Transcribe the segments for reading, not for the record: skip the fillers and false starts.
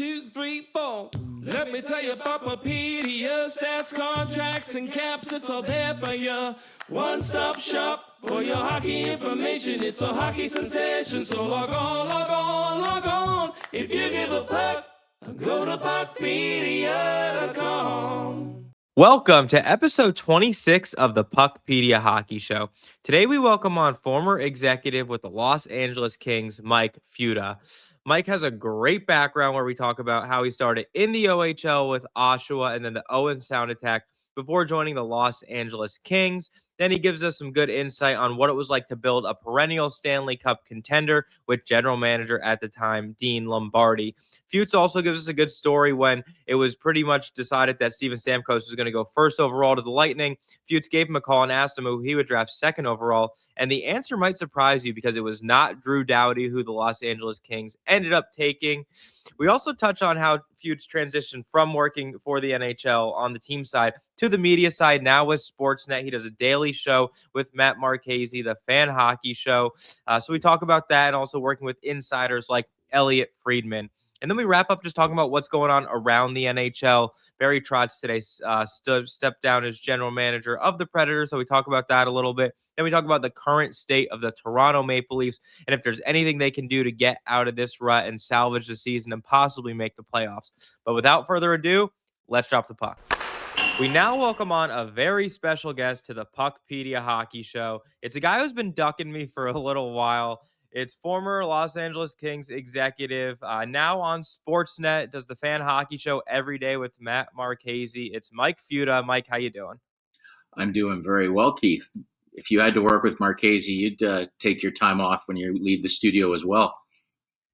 2, 3, 4. Let me tell you about PuckPedia, stats, contracts, and caps. It's all there for you. One-stop shop for your hockey information. It's a hockey sensation. So log on, log on, log on. If you give a puck, go to PuckPedia.com. Welcome to episode 26 of the PuckPedia Hockey Show. Today we welcome on former executive with the Los Angeles Kings, Mike Futa. Mike has a great background where we talk about how he started in the OHL with Oshawa and then the Owen Sound Attack before joining the Los Angeles Kings. Then he gives us some good insight on what it was like to build a perennial Stanley Cup contender with general manager at the time, Dean Lombardi. Futes also gives us a good story when it was pretty much decided that Steven Stamkos was going to go first overall to the Lightning. Futes gave him a call and asked him who he would draft second overall. And the answer might surprise you because it was not Drew Doughty, who the Los Angeles Kings ended up taking. We also touch on how Futes transitioned from working for the NHL on the team side to the media side, now with Sportsnet. He does a daily show with Matt Marchese, the Fan Hockey Show. So we talk about that and also working with insiders like Elliot Friedman. And then we wrap up just talking about what's going on around the NHL. Barry Trotz today stepped down as general manager of the Predators, so we talk about that a little bit. Then we talk about the current state of the Toronto Maple Leafs and if there's anything they can do to get out of this rut and salvage the season and possibly make the playoffs. But without further ado, let's drop the puck. We now welcome on a very special guest to the PuckPedia Hockey Show. It's a guy who's been ducking me for a little while. It's former Los Angeles Kings executive, now on Sportsnet, does the Fan Hockey Show every day with Matt Marchese. It's Mike Futa. Mike, how you doing? I'm doing very well, Keith. If you had to work with Marchese, you'd take your time off when you leave the studio as well.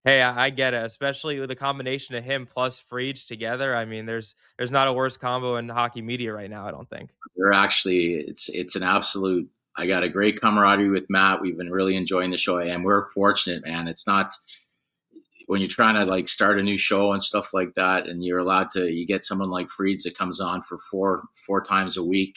Hey, I get it, especially with the combination of him plus Friedge together. I mean, there's not a worse combo in hockey media right now, I don't think. They're actually, it's an absolute. I got a great camaraderie with Matt. We've been really enjoying the show, and we're fortunate, man. It's not when you're trying to like start a new show and stuff like that, and you get someone like Friedge that comes on for four times a week.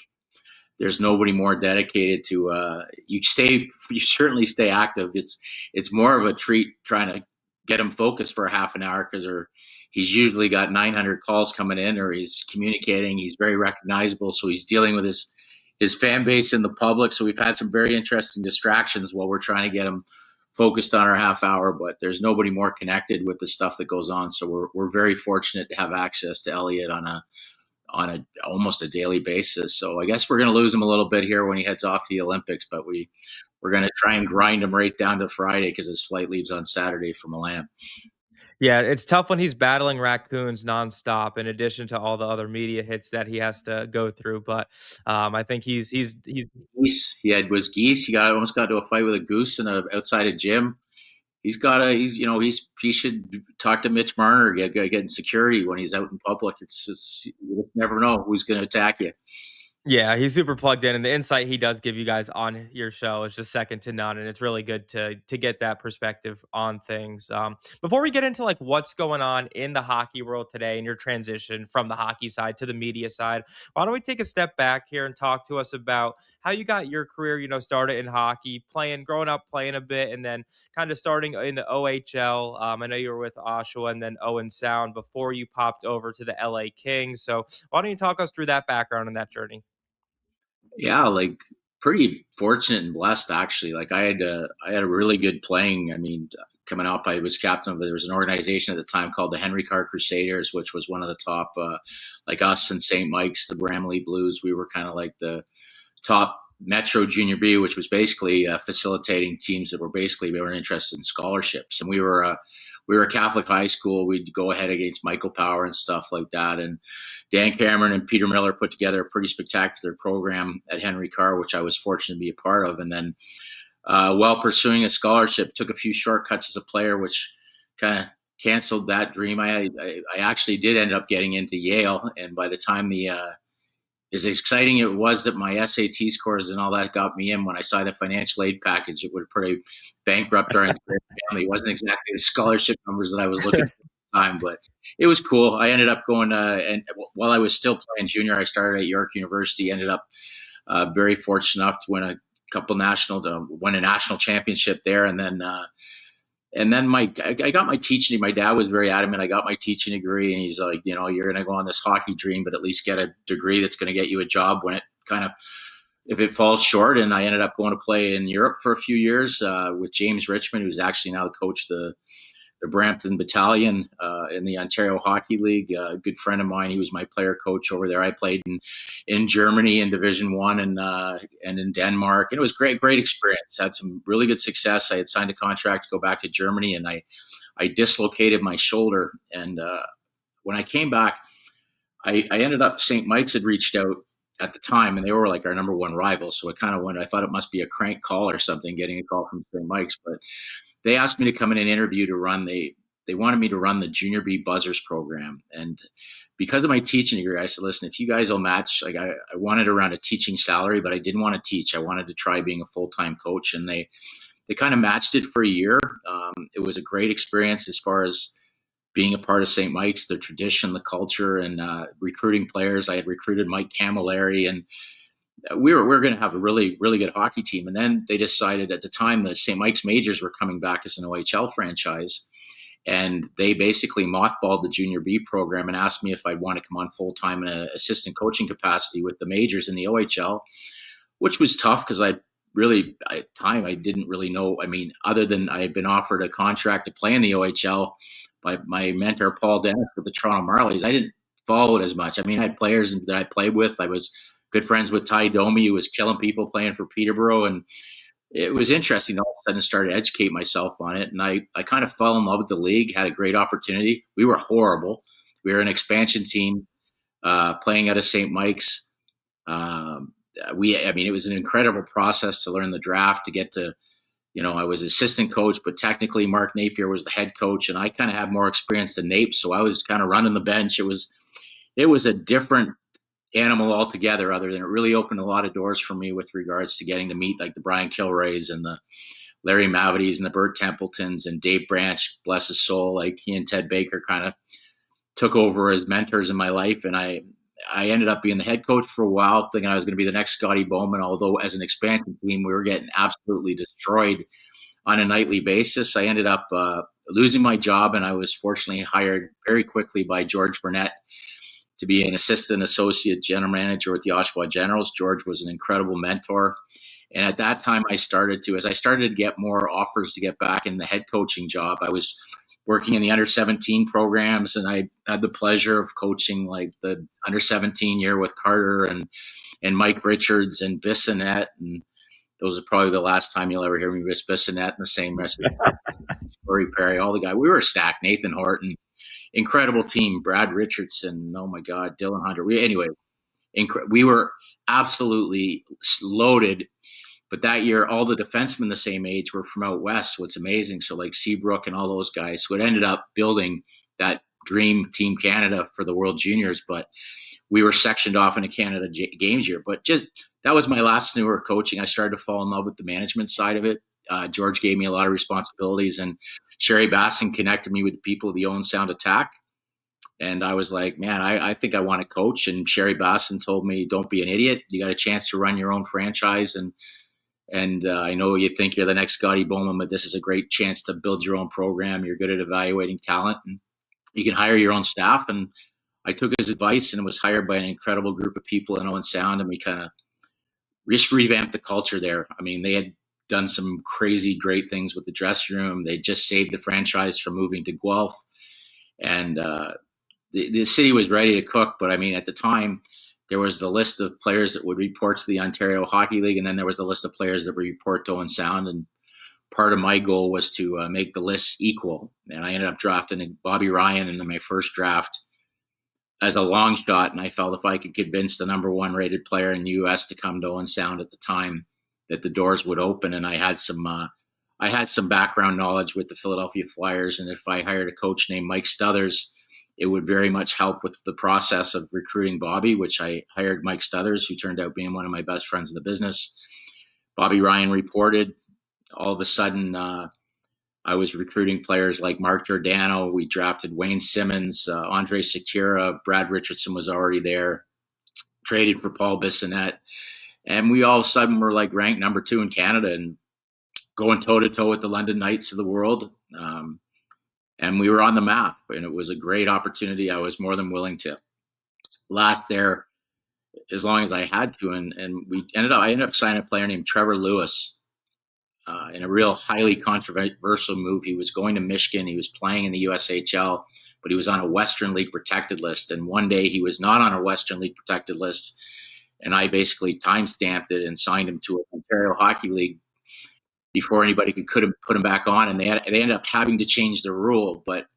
There's nobody more dedicated to. You certainly stay active. It's more of a treat trying to get him focused for a half an hour because he's usually got 900 calls coming in, or he's communicating. He's very recognizable, so he's dealing with his fan base and the public. So we've had some very interesting distractions while we're trying to get him focused on our half hour, but there's nobody more connected with the stuff that goes on. So we're very fortunate to have access to Elliot on a almost a daily basis. So I guess we're going to lose him a little bit here when he heads off to the Olympics, but we're going to try and grind him right down to Friday because his flight leaves on Saturday from Milan. Yeah, it's tough when he's battling raccoons nonstop, in addition to all the other media hits that he has to go through. But I think he's geese. He geese. He almost got into a fight with a goose outside a gym. He should talk to Mitch Marner, getting security when he's out in public. You never know who's going to attack you. Yeah, he's super plugged in, and the insight he does give you guys on your show is just second to none, and it's really good to get that perspective on things. Before we get into like what's going on in the hockey world today and your transition from the hockey side to the media side, why don't we take a step back here and talk to us about how you got your career, started in hockey, growing up playing a bit, and then kind of starting in the OHL. I know you were with Oshawa and then Owen Sound before you popped over to the LA Kings. So why don't you talk us through that background and that journey? Yeah, like pretty fortunate and blessed actually. Like I had a really good playing. I mean, coming up, I was captain of. There was an organization at the time called the Henry Carr Crusaders, which was one of the top, like us and St. Mike's, the Bramley Blues. We were kind of like the top Metro Junior B, which was basically facilitating teams that were interested in scholarships. And we were a Catholic high school. We'd go ahead against Michael Power and stuff like that. And Dan Cameron and Peter Miller put together a pretty spectacular program at Henry Carr, which I was fortunate to be a part of. And then while pursuing a scholarship, took a few shortcuts as a player, which kind of canceled that dream. I actually did end up getting into Yale. And by the time as exciting it was that my SAT scores and all that got me in, when I saw the financial aid package, it would probably bankrupt our entire family. It wasn't exactly the scholarship numbers that I was looking for at the time, but it was cool. I ended up going, and while I was still playing junior, I started at York University, ended up very fortunate enough to win a national championship there. And then And then I got my teaching. My dad was very adamant. I got my teaching degree, and he's like, you're going to go on this hockey dream, but at least get a degree that's going to get you a job when it if it falls short. And I ended up going to play in Europe for a few years with James Richmond, who's actually now the coach of the Brampton Battalion in the Ontario Hockey League. A good friend of mine. He was my player coach over there. I played in Germany in Division I and in Denmark. And it was great experience. Had some really good success. I had signed a contract to go back to Germany, and I dislocated my shoulder. And when I came back, I ended up, St. Mike's had reached out at the time, and they were like our number one rival. So I thought it must be a crank call or something, getting a call from St. Mike's. But they asked me to come in and interview to run. They wanted me to run the Junior B Buzzers program. And because of my teaching degree, I said, listen, if you guys will match, like I wanted to run a teaching salary, but I didn't want to teach. I wanted to try being a full-time coach. And they kind of matched it for a year. It was a great experience as far as being a part of St. Mike's, the tradition, the culture, and recruiting players. I had recruited Mike Camilleri, and we were going to have a really, really good hockey team. And then they decided at the time that St. Mike's Majors were coming back as an OHL franchise. And they basically mothballed the Junior B program and asked me if I'd want to come on full-time in an assistant coaching capacity with the Majors in the OHL, which was tough because at the time, I didn't really know. I mean, other than I had been offered a contract to play in the OHL by my mentor, Paul Dennis, with the Toronto Marlies, I didn't follow it as much. I mean, I had players that I played with. I was good friends with Ty Domi, who was killing people playing for Peterborough. And it was interesting. All of a sudden, started to educate myself on it. And I kind of fell in love with the league, had a great opportunity. We were horrible. We were an expansion team playing out of St. Mike's. It was an incredible process to learn the draft, to get to, I was assistant coach, but technically Mark Napier was the head coach, and I kind of had more experience than Nape. So I was kind of running the bench. It was a different animal altogether, other than it really opened a lot of doors for me with regards to getting to meet like the Brian Kilrays and the Larry Mavities and the Bert Templetons and Dave Branch, bless his soul. Like he and Ted Baker kind of took over as mentors in my life. And I ended up being the head coach for a while, thinking I was going to be the next Scotty Bowman. Although as an expansion team, we were getting absolutely destroyed on a nightly basis. I ended up losing my job, and I was fortunately hired very quickly by George Burnett to be an associate general manager with the Oshawa Generals. George was an incredible mentor. And at that time, as I started to get more offers to get back in the head coaching job, I was working in the under 17 programs, and I had the pleasure of coaching like the under 17 year with Carter and Mike Richards and Bissonnette. And those are probably the last time you'll ever hear me with Bissonnette in the same recipe. Corey Perry, all the guys. We were stacked. Nathan Horton. Incredible team. Brad Richardson. Oh my God. Dylan Hunter. We were absolutely loaded. But that year, all the defensemen the same age were from out west. What's amazing. So like Seabrook and all those guys. So it ended up building that dream Team Canada for the World Juniors. But we were sectioned off in a Canada Games year. But just that was my last year of coaching. I started to fall in love with the management side of it. George gave me a lot of responsibilities, and Sherry Basson connected me with the people of the Owen Sound Attack. And I was like, man, I think I want to coach. And Sherry Basson told me, don't be an idiot. You got a chance to run your own franchise. And I know you think you're the next Scotty Bowman, but this is a great chance to build your own program. You're good at evaluating talent, and you can hire your own staff. And I took his advice and was hired by an incredible group of people in Owen Sound. And we kind of just revamped the culture there. I mean, they had done some crazy great things with the dressing room. They just saved the franchise from moving to Guelph. And the city was ready to cook. But I mean, at the time, there was the list of players that would report to the Ontario Hockey League, and then there was the list of players that would report to Owen Sound. And part of my goal was to make the list equal. And I ended up drafting Bobby Ryan in my first draft as a long shot. And I felt if I could convince the number one rated player in the U.S. to come to Owen Sound at the time, that the doors would open. And I had some background knowledge with the Philadelphia Flyers. And if I hired a coach named Mike Stuthers, it would very much help with the process of recruiting Bobby, which I hired Mike Stuthers, who turned out being one of my best friends in the business. Bobby Ryan reported. All of a sudden, I was recruiting players like Mark Giordano. We drafted Wayne Simmons, Andre Sekira. Brad Richardson was already there. Traded for Paul Bissonnette. And we all of a sudden were like ranked number 2 in Canada and going toe-to-toe with the London Knights of the world. And we were on the map, and it was a great opportunity. I was more than willing to last there as long as I had to. And I ended up signing a player named Trevor Lewis in a real highly controversial move. He was going to Michigan. He was playing in the USHL, but he was on a Western League protected list. And one day he was not on a Western League protected list. And I basically time-stamped it and signed him to an Ontario Hockey League before anybody could put him back on. And they ended up having to change the rule. But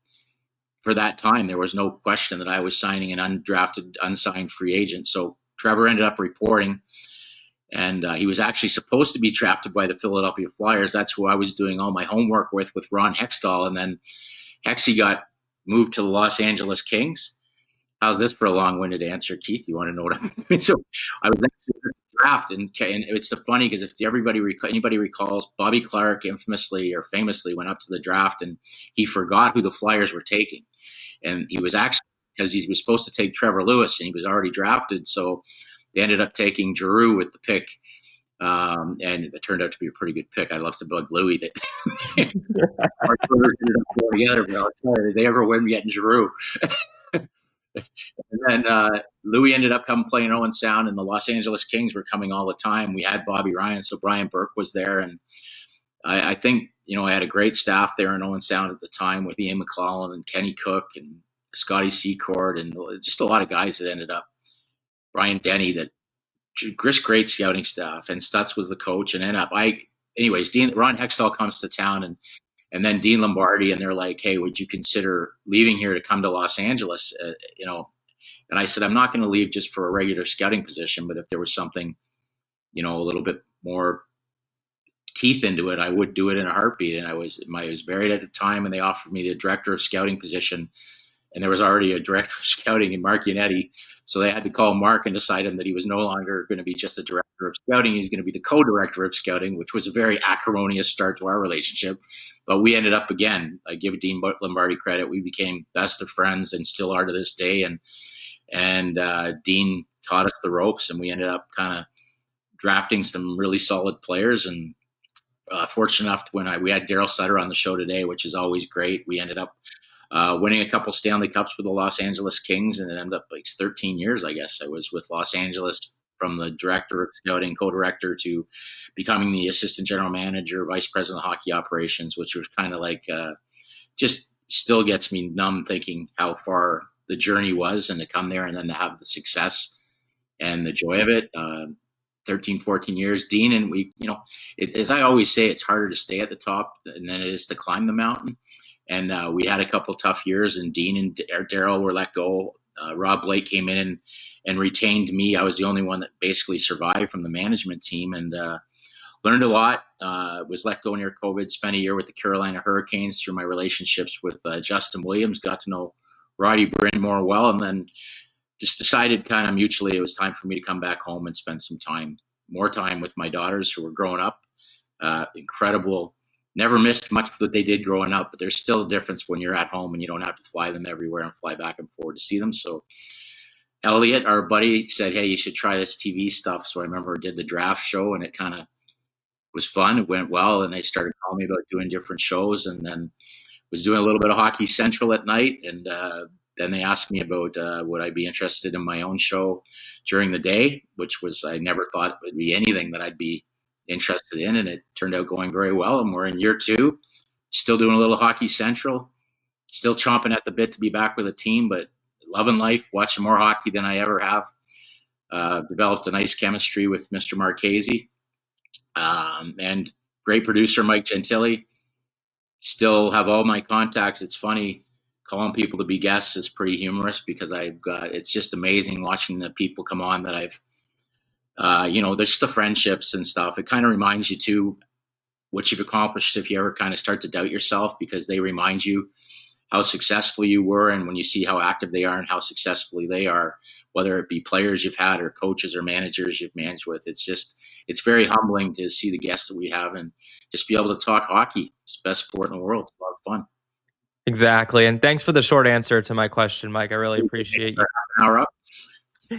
for that time, there was no question that I was signing an undrafted, unsigned free agent. So Trevor ended up reporting, and he was actually supposed to be drafted by the Philadelphia Flyers. That's who I was doing all my homework with Ron Hextall. And then Hexy got moved to the Los Angeles Kings. How's this for a long-winded answer, Keith? You want to know what I mean? So I was actually in the draft, and it's the funny because if anybody recalls, Bobby Clark infamously or famously went up to the draft and he forgot who the Flyers were taking, and he was actually, because he was supposed to take Trevor Lewis and he was already drafted, so they ended up taking Giroux with the pick, and it turned out to be a pretty good pick. I love to bug Louis that our Twitters ended up going together, but I'll tell you, did they ever win getting Giroux? And then Louis ended up coming playing Owen Sound, and the Los Angeles Kings were coming all the time. We had Bobby Ryan, so Brian Burke was there, and I think I had a great staff there in Owen Sound at the time with Ian McClellan and Kenny Cook and Scotty Secord and just a lot of guys that ended up. Brian Denny, that great scouting staff, and Stutz was the coach, and Ron Hextall comes to town, and then Dean Lombardi, and they're like, hey, would you consider leaving here to come to Los Angeles? And I said, I'm not going to leave just for a regular scouting position, but if there was something, a little bit more teeth into it, I would do it in a heartbeat. And I was married at the time, and they offered me the director of scouting position. And there was already a director of scouting in Mark Yannetti. So they had to call Mark and decide him that he was no longer going to be just the director of scouting. He's going to be the co-director of scouting, which was a very acrimonious start to our relationship. But we ended up, again, I give Dean Lombardi credit. We became best of friends and still are to this day. And Dean taught us the ropes, and we ended up kind of drafting some really solid players. And fortunate enough, we had Daryl Sutter on the show today, which is always great. We ended up winning a couple Stanley Cups with the Los Angeles Kings, and it ended up like 13 years, I guess. I was with Los Angeles from the director of scouting, co-director, to becoming the assistant general manager, vice president of hockey operations, which was kind of like just still gets me numb thinking how far the journey was, and to come there and then to have the success and the joy of it. 13, 14 years, Dean, and we, as I always say, it's harder to stay at the top than it is to climb the mountain. And we had a couple tough years, and Dean and Daryl were let go. Rob Blake came in and retained me. I was the only one that basically survived from the management team, and learned a lot. Was let go near COVID, spent a year with the Carolina Hurricanes through my relationships with Justin Williams, got to know Roddy Bryn more well, and then just decided kind of mutually it was time for me to come back home and spend more time with my daughters who were growing up. Incredible. Never missed much of what they did growing up, but there's still a difference when you're at home and you don't have to fly them everywhere and fly back and forth to see them. So Elliot, our buddy, said, hey, you should try this TV stuff. So I remember I did the draft show, and it kind of was fun. It went well, and they started calling me about doing different shows, and then was doing a little bit of Hockey Central at night. And then they asked me about would I be interested in my own show during the day, which was, I never thought it would be anything that I'd be interested in, and it turned out going very well. And we're in year 2, still doing a little Hockey Central, still chomping at the bit to be back with a team, but loving life, watching more hockey than I ever have. Developed a nice chemistry with Mr. Marchese, and great producer Mike Gentili. Still have all my contacts. It's funny, calling people to be guests is pretty humorous, because it's just amazing watching the people come on that I've there's the friendships and stuff. It kind of reminds you too what you've accomplished if you ever kind of start to doubt yourself, because they remind you how successful you were, and when you see how active they are and how successfully they are, whether it be players you've had or coaches or managers you've managed with, it's very humbling to see the guests that we have and just be able to talk hockey. It's the best sport in the world. It's a lot of fun. Exactly. And thanks for the short answer to my question, Mike. I really appreciate you. An hour up.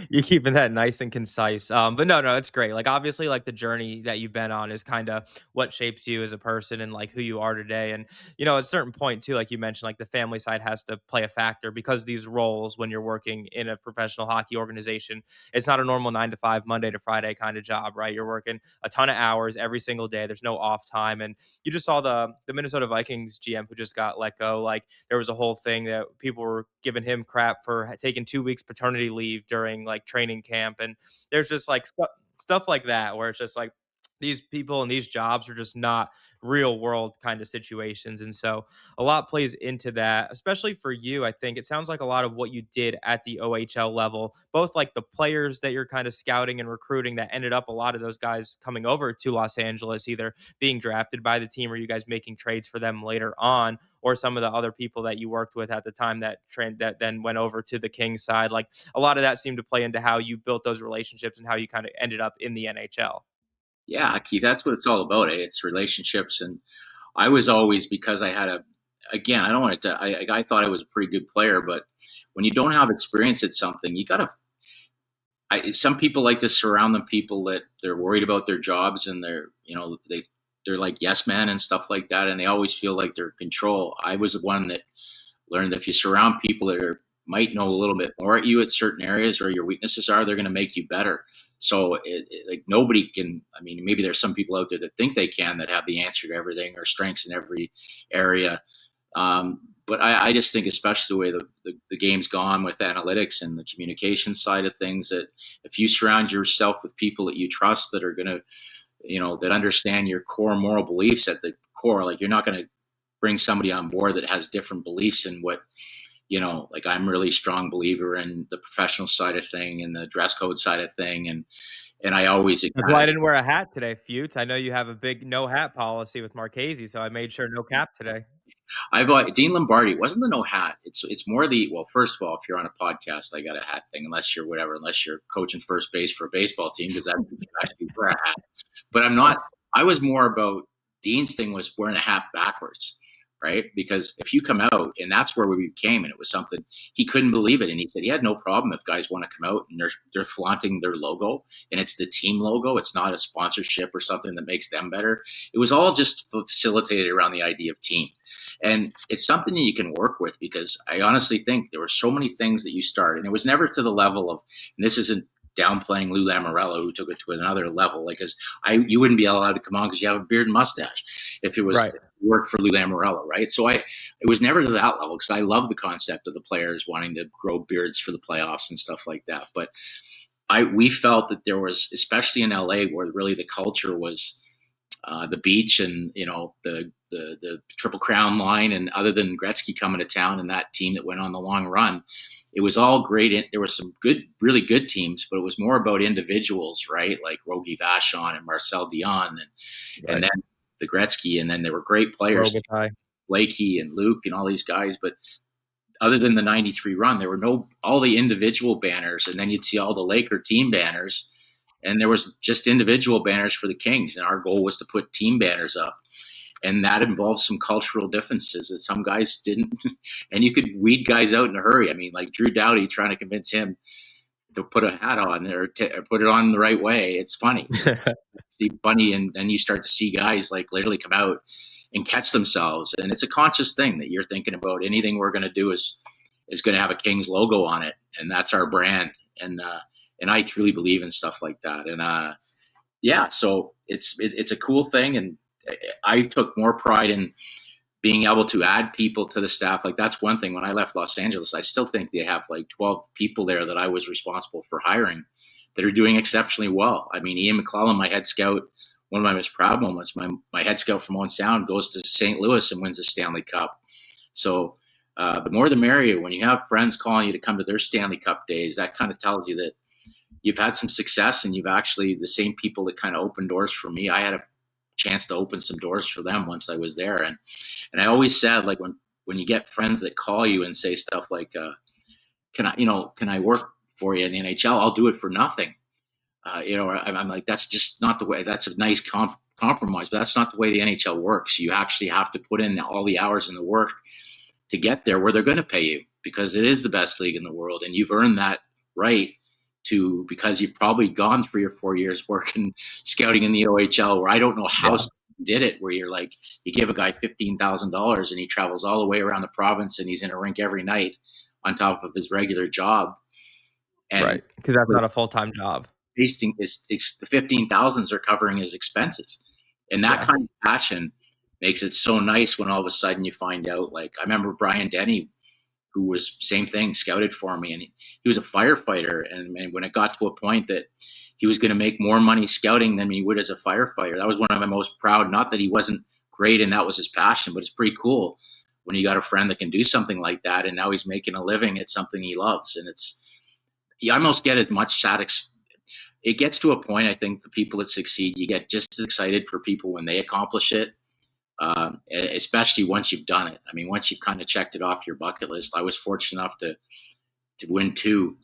You're keeping that nice and concise. But no, it's great. Like obviously, like the journey that you've been on is kind of what shapes you as a person and like who you are today. And at a certain point too, like you mentioned, like the family side has to play a factor because these roles when you're working in a professional hockey organization, it's not a normal 9 to 5, Monday to Friday kind of job, right? You're working a ton of hours every single day. There's no off time. And you just saw the Minnesota Vikings GM who just got let go. Like there was a whole thing that people were giving him crap for taking 2 weeks paternity leave during like training camp. And there's just like stuff like that where it's just like these people and these jobs are just not real world kind of situations. And so a lot plays into that, especially for you. I think it sounds like a lot of what you did at the OHL level, both like the players that you're kind of scouting and recruiting that ended up a lot of those guys coming over to Los Angeles, either being drafted by the team or you guys making trades for them later on, or some of the other people that you worked with at the time that then went over to the Kings side. Like a lot of that seemed to play into how you built those relationships and how you kind of ended up in the NHL. Yeah, Keith, that's what it's all about. It's relationships. And I was always, because I had again, I don't want to, I thought I was a pretty good player, but when you don't have experience at something, you got to, some people like to surround them people that they're worried about their jobs and they're like yes men and stuff like that. And they always feel like they're in control. I was the one that learned that if you surround people that might know a little bit more at you at certain areas or your weaknesses are, they're going to make you better. So like nobody can, I mean, maybe there's some people out there that think they can, that have the answer to everything or strengths in every area. But I just think, especially the way the game's gone with analytics and the communication side of things, that if you surround yourself with people that you trust, that are going to, that understand your core moral beliefs at the core, like you're not going to bring somebody on board that has different beliefs in what, like I'm really strong believer in the professional side of thing and the dress code side of thing. And I always, That's why I didn't wear a hat today, Futes. I know you have a big no hat policy with Marchese, so I made sure no cap today. I bought Dean Lombardi. It wasn't the no hat. It's more well, first of all, if you're on a podcast, I got a hat thing, unless you're coaching first base for a baseball team, because that you actually wear a hat. But I was more about Dean's thing was wearing a hat backwards, right? Because if you come out, and that's where we became, and it was something he couldn't believe it. And he said he had no problem if guys want to come out and they're flaunting their logo, and it's the team logo. It's not a sponsorship or something that makes them better. It was all just facilitated around the idea of team. And it's something that you can work with, because I honestly think there were so many things that you started, and it was never to the level of, and this isn't downplaying Lou Lamoriello, who took it to another level. Like, you wouldn't be allowed to come on because you have a beard and mustache if it was right. Work for Lou Lamoriello, right? So it was never to that level, because I love the concept of the players wanting to grow beards for the playoffs and stuff like that. But we felt that there was, especially in LA, where really the culture was the beach and the Triple Crown line, and other than Gretzky coming to town and that team that went on the long run, it was all great. There were some really good teams, but it was more about individuals, right? Like Rogie Vachon and Marcel Dion, and then the Gretzky, and then there were great players, Blakey and Luke and all these guys. But other than the 93 run, there were all the individual banners, and then you'd see all the Laker team banners, and there was just individual banners for the Kings. And our goal was to put team banners up. And that involved some cultural differences that some guys didn't. And you could weed guys out in a hurry. I mean, like Drew Doughty trying to convince him to put a hat on or put it on the right way. It's funny. It's funny. And then you start to see guys like literally come out and catch themselves. And it's a conscious thing that you're thinking about. Anything we're going to do is going to have a Kings logo on it. And that's our brand. And I truly believe in stuff like that. And so it's a cool thing. And I took more pride in being able to add people to the staff. Like, that's one thing. When I left Los Angeles, I still think they have like 12 people there that I was responsible for hiring that are doing exceptionally well. I mean, Ian McClellan, my head scout, one of my most proud moments, my head scout from Owen Sound goes to St. Louis and wins the Stanley Cup. So the more the merrier. When you have friends calling you to come to their Stanley Cup days, that kind of tells you that you've had some success, and you've actually, the same people that kind of opened doors for me, I had a chance to open some doors for them once I was there. And I always said, like, when you get friends that call you and say stuff like, can I work for you in the NHL? I'll do it for nothing. I'm like, that's just not the way. That's a nice compromise, but that's not the way the NHL works. You actually have to put in all the hours and the work to get there where they're going to pay you, because it is the best league in the world, and you've earned that right to, because you've probably gone 3 or 4 years working scouting in the OHL, where I don't know how you did it, where you're like, you give a guy $15,000 and he travels all the way around the province and he's in a rink every night on top of his regular job. And right, because that's not a full-time job. tasting is the 15,000s are covering his expenses, and that kind of passion makes it so nice when all of a sudden you find out. Like, I remember Brian Denny, who was same thing, scouted for me, and he was a firefighter, and when it got to a point that he was going to make more money scouting than he would as a firefighter, that was one of my most proud. Not that he wasn't great and that was his passion, but it's pretty cool when you got a friend that can do something like that, and now he's making a living at something he loves. And you almost get as much it gets to a point, I think, the people that succeed, you get just as excited for people when they accomplish it, especially once you've done it. I mean, once you've kind of checked it off your bucket list. I was fortunate enough to win 2.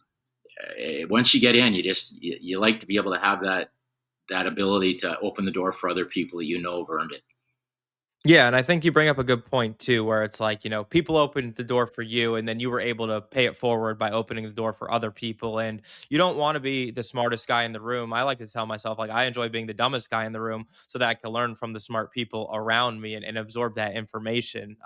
Once you get in, you like to be able to have that ability to open the door for other people that have earned it. Yeah, and I think you bring up a good point too, where it's like, people opened the door for you and then you were able to pay it forward by opening the door for other people. And you don't want to be the smartest guy in the room. I like to tell myself, like, I enjoy being the dumbest guy in the room so that I can learn from the smart people around me and absorb that information.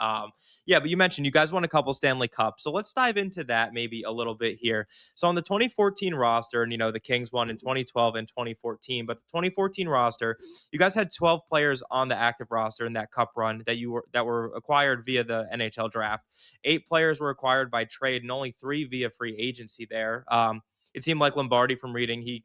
Yeah, but you mentioned you guys won a couple Stanley Cups. So let's dive into that maybe a little bit here. So on the 2014 roster, and the Kings won in 2012 and 2014, but the 2014 roster, you guys had 12 players on the active roster in that cup run that were acquired via the NHL Draft. 8 players were acquired by trade and only 3 via free agency there. It seemed like Lombardi, from reading, he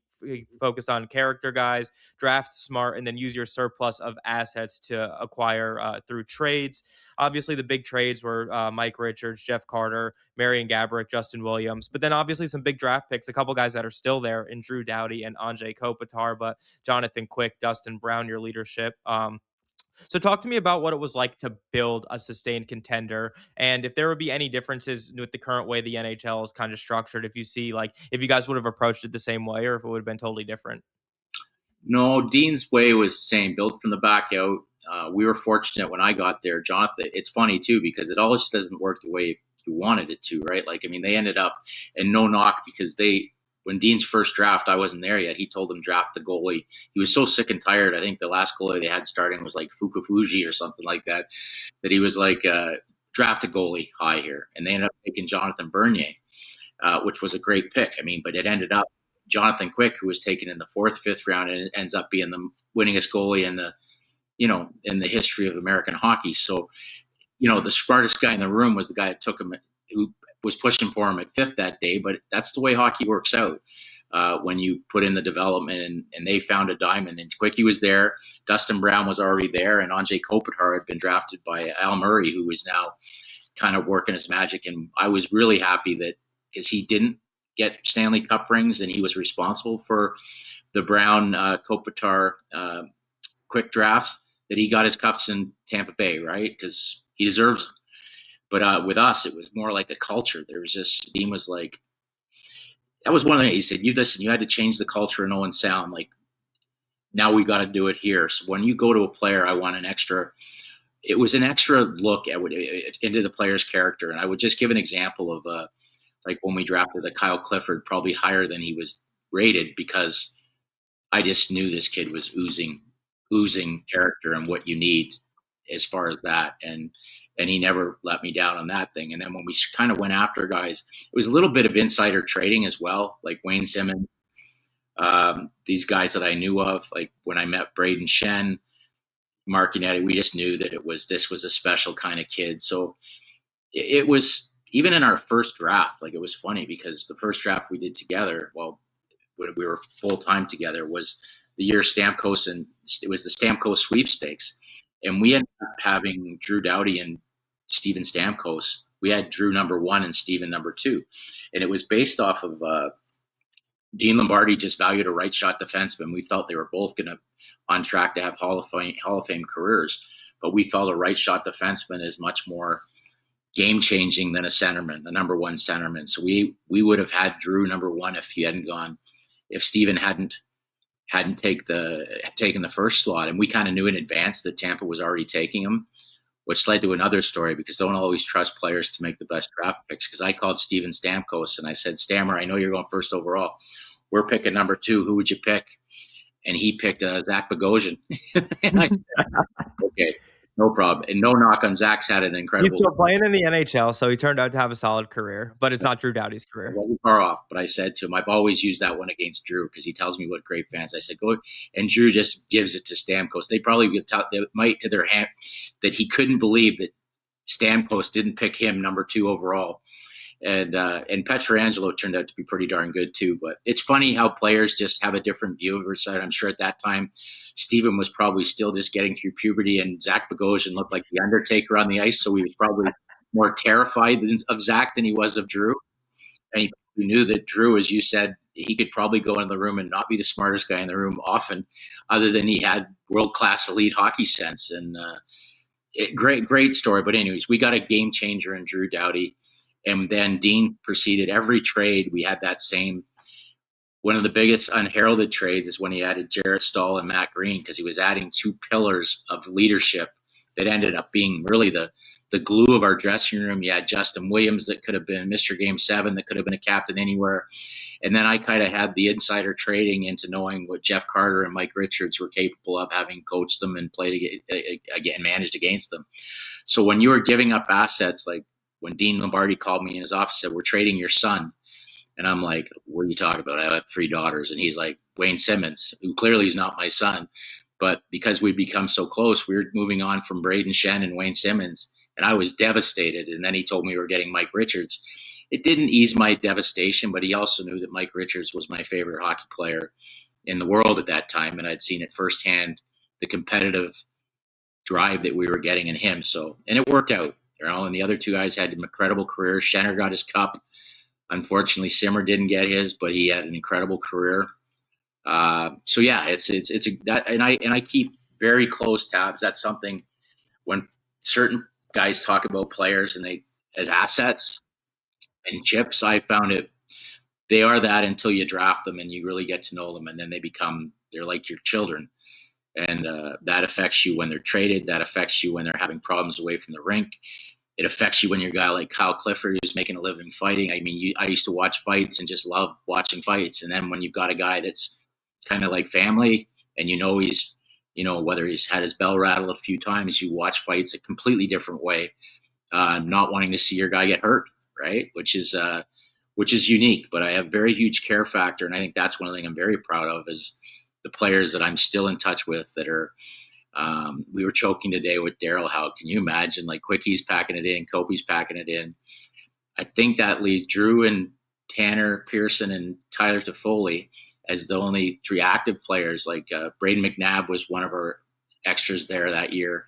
focused on character guys, draft smart, and then use your surplus of assets to acquire through trades. Obviously, the big trades were Mike Richards, Jeff Carter, Marian Gaborik, Justin Williams. But then obviously some big draft picks, a couple guys that are still there in Drew Doughty and Anze Kopitar, but Jonathan Quick, Dustin Brown, your leadership. So talk to me about what it was like to build a sustained contender, and if there would be any differences with the current way the NHL is kind of structured, if you guys would have approached it the same way or if it would have been totally different. No, Dean's way was the same, built from the back out. We were fortunate when I got there, Jonathan. It's funny too, because it always doesn't work the way you wanted it to, right? Like, I mean, they ended up, and no knock, because when Dean's first draft, I wasn't there yet. He told them draft the goalie. He was so sick and tired. I think the last goalie they had starting was like Fukufuji or something like that. That he was like, draft a goalie high here, and they ended up taking Jonathan Bernier, which was a great pick. I mean, but it ended up Jonathan Quick, who was taken in the 4th, 5th round, and it ends up being the winningest goalie in the history of American hockey. So, the smartest guy in the room was the guy that took him, who was pushing for him at 5th that day. But that's the way hockey works out when you put in the development, and they found a diamond. And Quickie was there. Dustin Brown was already there. And Anze Kopitar had been drafted by Al Murray, who was now kind of working his magic. And I was really happy that, because he didn't get Stanley Cup rings, and he was responsible for the Brown Kopitar quick drafts, that he got his cups in Tampa Bay, right? Because he deserves them. But with us, it was more like a culture. There was just, Dean was like, that was one of the things he said, you had to change the culture in Owen Sound. Like, now we got to do it here. So when you go to a player, I want it was an extra look into the player's character. And I would just give an example of like when we drafted the Kyle Clifford, probably higher than he was rated, because I just knew this kid was oozing character and what you need as far as that. And he never let me down on that thing. And then when we kind of went after guys, it was a little bit of insider trading as well, like Wayne Simmons, these guys that I knew of, like when I met Braden Shen, Marcinetti, we just knew that this was a special kind of kid. So it was, even in our first draft, like, it was funny because the first draft we did together, well, when we were full-time together, was the year Stamkos, and it was the Stamkos sweepstakes. And we ended up having Drew Doughty and Steven Stamkos. We had Drew number 1 and Steven number 2. And it was based off of Dean Lombardi just valued a right shot defenseman. We felt they were both on track to have Hall of Fame careers. But we felt a right shot defenseman is much more game changing than a centerman, a number 1 centerman. So we would have had Drew number 1 if Steven hadn't taken the first slot. And we kind of knew in advance that Tampa was already taking him, which led to another story, because don't always trust players to make the best draft picks. Because I called Steven Stamkos and I said, Stammer, I know you're going first overall. we're picking number 2. Who would you pick? And he picked Zach Bogosian. And I said, okay, no problem. And no knock on Zach's had an He's incredible. still playing in the NHL, so he turned out to have a solid career, but it's not Drew Doughty's career. Wasn't far off, but I said to him, I've always used that one against Drew because he tells me what great fans. I said, go, and Drew just gives it to Stamkos. They probably they might to their hand that he couldn't believe that Stamkos didn't pick him number 2 overall. And Pietrangelo turned out to be pretty darn good too. But it's funny how players just have a different view of her side. I'm sure at that time, Steven was probably still just getting through puberty, and Zach Bogosian looked like the Undertaker on the ice, so he was probably more terrified of Zach than he was of Drew. And he knew that Drew, as you said, he could probably go in the room and not be the smartest guy in the room often, other than he had world-class elite hockey sense. And great story. But anyways, we got a game changer in Drew Doughty. And then Dean proceeded every trade. We had that same, one of the biggest unheralded trades is when he added Jarrett Stahl and Matt Green, because he was adding 2 pillars of leadership that ended up being really the glue of our dressing room. You had Justin Williams that could have been Mr. Game 7, that could have been a captain anywhere. And then I kind of had the insider trading into knowing what Jeff Carter and Mike Richards were capable of, having coached them and played again, managed against them. So when you were giving up assets, like when Dean Lombardi called me in his office and said, we're trading your son. And I'm like, what are you talking about? I have 3 daughters. And he's like, Wayne Simmons, who clearly is not my son. But because we'd become so close, we were moving on from Braden Shen and Wayne Simmons. And I was devastated. And then he told me we were getting Mike Richards. It didn't ease my devastation, but he also knew that Mike Richards was my favorite hockey player in the world at that time. And I'd seen it firsthand, the competitive drive that we were getting in him. So, and it worked out. And the other 2 guys had incredible careers. Schenner got his cup. Unfortunately, Simmer didn't get his, but he had an incredible career. So yeah, and I keep very close tabs. That's something when certain guys talk about players and they as assets and chips, I found it. They are that until you draft them and you really get to know them, and then they're like your children. And that affects you when they're traded. That affects you when they're having problems away from the rink. It affects you when you're a guy like Kyle Clifford who's making a living fighting. I mean, I used to watch fights and just love watching fights. And then when you've got a guy that's kind of like family, and he's, whether he's had his bell rattled a few times, you watch fights a completely different way, not wanting to see your guy get hurt, right? Which is unique. But I have very huge care factor, and I think that's one thing I'm very proud of is the players that I'm still in touch with that are. We were joking today with Daryl. How can you imagine, like, Quickie's packing it in, Kopi's packing it in. I think that leaves Drew and Tanner Pearson and Tyler Toffoli as the only 3 active players. Like Braden McNabb was one of our extras there that year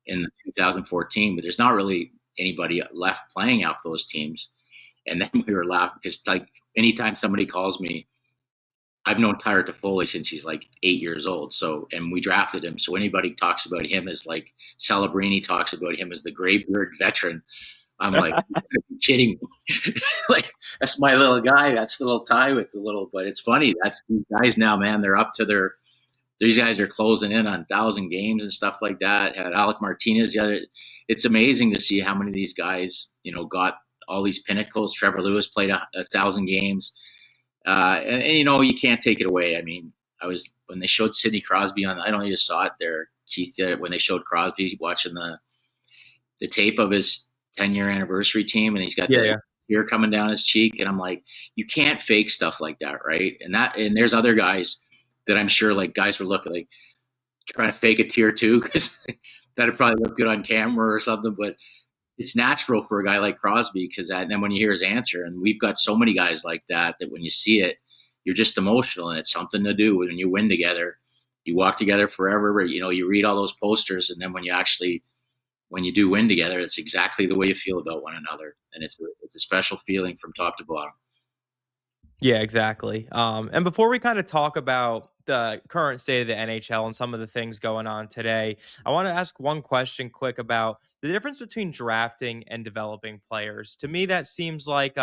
in 2014, but there's not really anybody left playing off those teams. And then we were laughing because, like, anytime somebody calls me, I've known Tyler Toffoli since he's like 8 years old. So, and we drafted him. So anybody talks about him as like Celebrini talks about him as the graybeard veteran. I'm like, you're kidding me. Like, that's my little guy. That's the little tie with the little, but it's funny. That's these guys now, man, they're up to these guys are closing in on 1,000 games and stuff like that. Had Alec Martinez the other. It's amazing to see how many of these guys, got all these pinnacles. Trevor Lewis played 1,000 games. And you can't take it away. I mean, when they showed Sidney Crosby I don't know, you saw it there, Keith, when they showed Crosby watching the tape of his 10-year anniversary team, and he's got the tear coming down his cheek. And I'm like, you can't fake stuff like that. Right. And there's other guys that I'm sure, like, guys were looking like trying to fake a tear too, because that'd probably look good on camera or something, but it's natural for a guy like Crosby and then when you hear his answer, and we've got so many guys like that when you see it, you're just emotional, and it's something to do. When you win together, you walk together forever. You read all those posters, and then when you do win together, it's exactly the way you feel about one another, and it's a special feeling from top to bottom. Yeah, exactly. And before we kind of talk about the current state of the NHL and some of the things going on today, I want to ask one question quick about the difference between drafting and developing players. To me, that seems like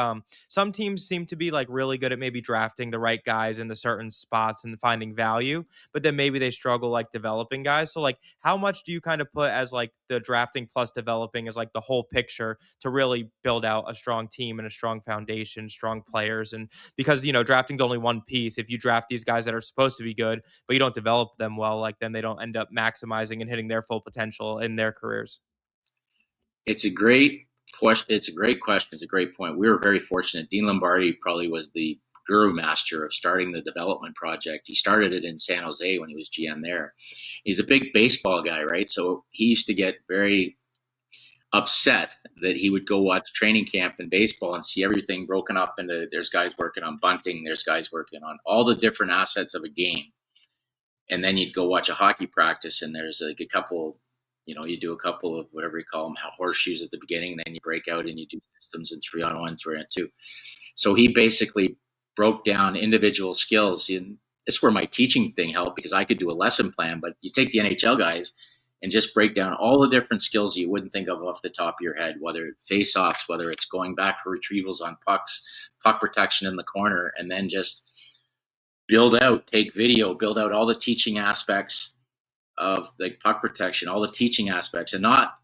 some teams seem to be like really good at maybe drafting the right guys in the certain spots and finding value, but then maybe they struggle like developing guys. So like how much do you kind of put as like the drafting plus developing as like the whole picture to really build out a strong team and a strong foundation, strong players? And because, drafting's only one piece. If you draft these guys that are supposed to be good, but you don't develop them well, like then they don't end up maximizing and hitting their full potential in their careers. It's a great question. It's a great question. It's a great point. We were very fortunate. Dean Lombardi probably was the guru master of starting the development project. He started it in San Jose when he was GM there. He's a big baseball guy, right? So he used to get very upset that he would go watch training camp in baseball and see everything broken up into, there's guys working on bunting, there's guys working on all the different assets of a game. And then you'd go watch a hockey practice and there's like a couple, you do a couple of whatever you call them, horseshoes at the beginning, and then you break out and you do systems and 3-on-1, 3-on-2. So he basically broke down individual skills. And this is where my teaching thing helped, because I could do a lesson plan, but you take the NHL guys and just break down all the different skills you wouldn't think of off the top of your head, whether it's face-offs, whether it's going back for retrievals on pucks, puck protection in the corner, and then just take video, build out all the teaching aspects of like puck protection, all the teaching aspects, and not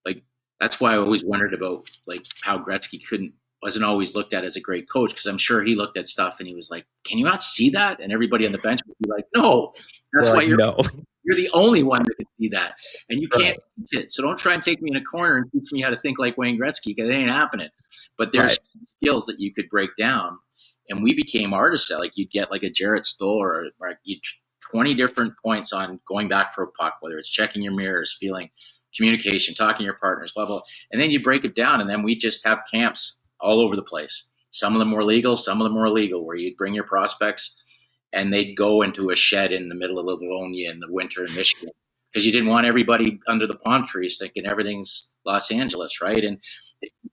like, that's why I always wondered about like how Gretzky wasn't always looked at as a great coach, because I'm sure he looked at stuff and he was like, can you not see that? And everybody on the bench would be like, no, that's why you're the only one that can see that. And you can't teach it. So don't try and take me in a corner and teach me how to think like Wayne Gretzky, because it ain't happening. But there's skills that you could break down. And we became artists at, like, you'd get like a Jarrett Stoll or 20 different points on going back for a puck, whether it's checking your mirrors, feeling communication, talking to your partners, blah, blah. And then you break it down, and then we just have camps all over the place. Some of them were legal, some of them were illegal, where you'd bring your prospects and they'd go into a shed in the middle of Livonia in the winter in Michigan, because you didn't want everybody under the palm trees thinking everything's Los Angeles, right? And